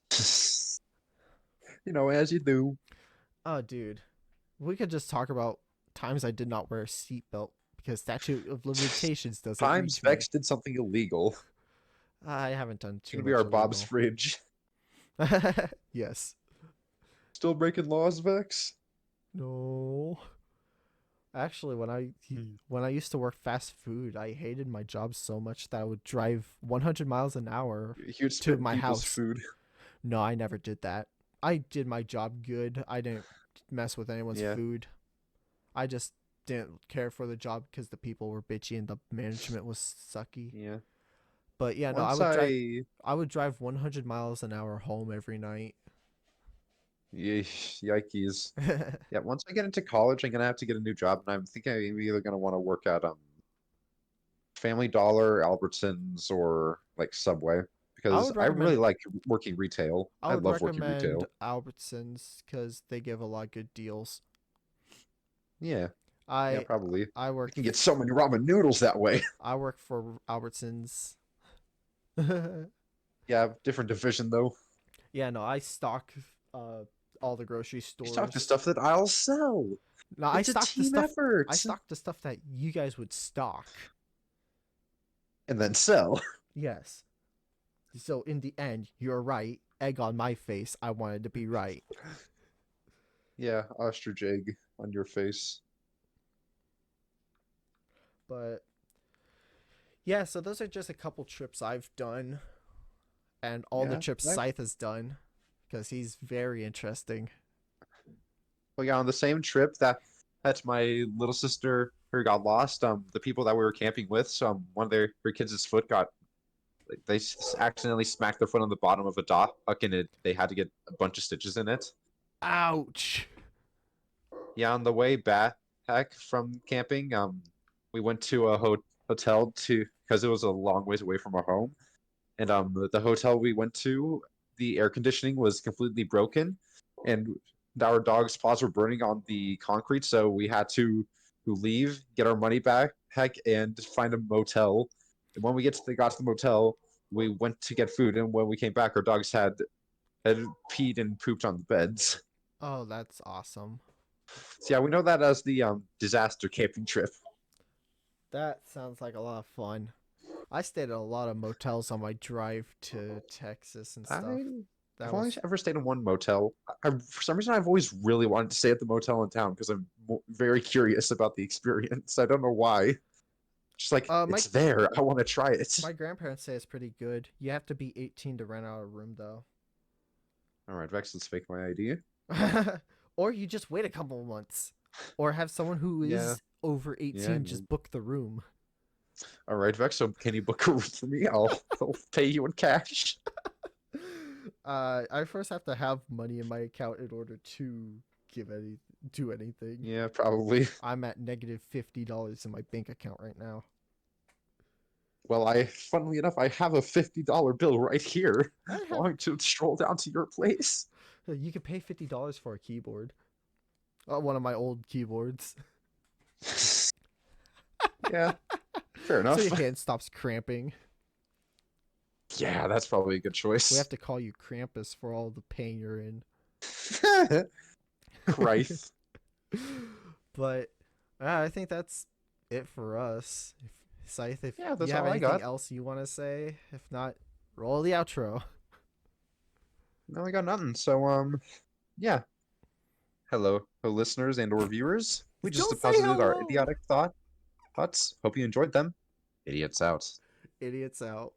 S2: As you do.
S1: Oh, dude. We could just talk about times I did not wear a seatbelt because statute of limitations doesn't
S2: Times
S1: reach me.
S2: Vex did something illegal.
S1: I haven't done
S2: It's
S1: too
S2: gonna be our
S1: much
S2: Bob's
S1: illegal.
S2: fridge.
S1: Yes.
S2: Still breaking laws, Vex?
S1: No. Actually, when I used to work fast food, I hated my job so much that I would drive 100 miles an hour
S2: He would
S1: to
S2: spit in
S1: my
S2: people's
S1: house.
S2: food.
S1: No, I never did that. I did my job good. I didn't mess with anyone's
S2: Yeah,
S1: food. I just didn't care for the job because the people were bitchy and the management was sucky.
S2: yeah.
S1: But yeah, no,
S2: Once I,
S1: I would drive 100 miles an hour home every night.
S2: yeesh, yikes. Yeah, once I get into college, I'm gonna have to get a new job, and I'm thinking I'm either gonna want to work at Family Dollar, Albertsons, or like Subway
S1: I
S2: because
S1: would
S2: I really
S1: recommend
S2: like working retail.
S1: I
S2: I
S1: would
S2: love working
S1: recommend
S2: retail.
S1: Albertsons because they give a lot of good deals.
S2: Yeah, yeah,
S1: I
S2: probably.
S1: I
S2: I
S1: worked
S2: can get so many ramen noodles that way.
S1: I work for Albertsons.
S2: Yeah, different division though.
S1: Yeah, no, I stock uh all the grocery
S2: You stock the
S1: stores.
S2: stuff that I'll sell.
S1: No,
S2: It's a team
S1: I
S2: effort.
S1: stock the stuff that you guys would stock.
S2: And then sell.
S1: Yes. So in the end, you're right. Egg on my face. I wanted to be right.
S2: Yeah, ostrich egg on your face.
S1: But yeah, so those are just a couple trips I've done and all the
S2: Yeah,
S1: trips
S2: I,
S1: Scythe has done because he's very interesting.
S2: well, yeah, on the same trip that's my little sister her got lost. The people that we were camping with, so one of her kids' foot got like, accidentally smacked their foot on the bottom of a dock, and they had to get a bunch of stitches in it.
S1: Ouch.
S2: Yeah, on the way back from camping, we went to a hotel to because it was a long ways away from our home, and the hotel we went to, the air conditioning was completely broken, and our dog's paws were burning on the concrete, so we had to leave, get our money back, and find a motel. And when we got to the motel, we went to get food, and when we came back, our dogs had peed and pooped on the beds.
S1: Oh, that's awesome.
S2: So yeah, we know that as the disaster camping trip.
S1: That sounds like a lot of fun. I stayed at a lot of motels on my drive to Texas and stuff.
S2: I've
S1: That
S2: only
S1: was
S2: ever stayed in one motel. For some reason, I've always really wanted to stay at the motel in town because I'm very curious about the experience. I don't know why. Just like
S1: my
S2: it's there, I want to try it.
S1: my grandparents say it's pretty good. You have to be 18 to rent out a room though.
S2: All right, Vex, let's fake my ID.
S1: Or you just wait a couple of months. Or have someone who
S2: Yeah,
S1: is over
S2: yeah.
S1: 18 just book the room.
S2: All right, Vex. So can you book a room for me? I'll pay you in cash.
S1: I first have to have money in my account in order to give any do anything.
S2: Yeah, probably.
S1: I'm at negative $50 in my bank account right now.
S2: Well, funnily enough, I have a $50 bill right here.
S1: I have.
S2: Want to stroll down to your place?
S1: You could pay $50 for a keyboard. One of my old keyboards,
S2: Yeah, fair
S1: so
S2: enough.
S1: your hand stops cramping.
S2: Yeah, that's probably a good
S1: We
S2: choice.
S1: have to call you Krampus for all the pain you're in.
S2: Christ.
S1: But I think that's it for us. Scythe, if
S2: Yeah,
S1: you
S2: that's
S1: have
S2: all I
S1: anything
S2: got.
S1: else you want to say, if not, roll the outro.
S2: No, I got nothing. So, yeah. Hello, listeners and or viewers. We just
S1: Still say
S2: deposited our
S1: hello.
S2: idiotic thoughts. Hope you enjoyed them. Idiots out.
S1: Idiots out.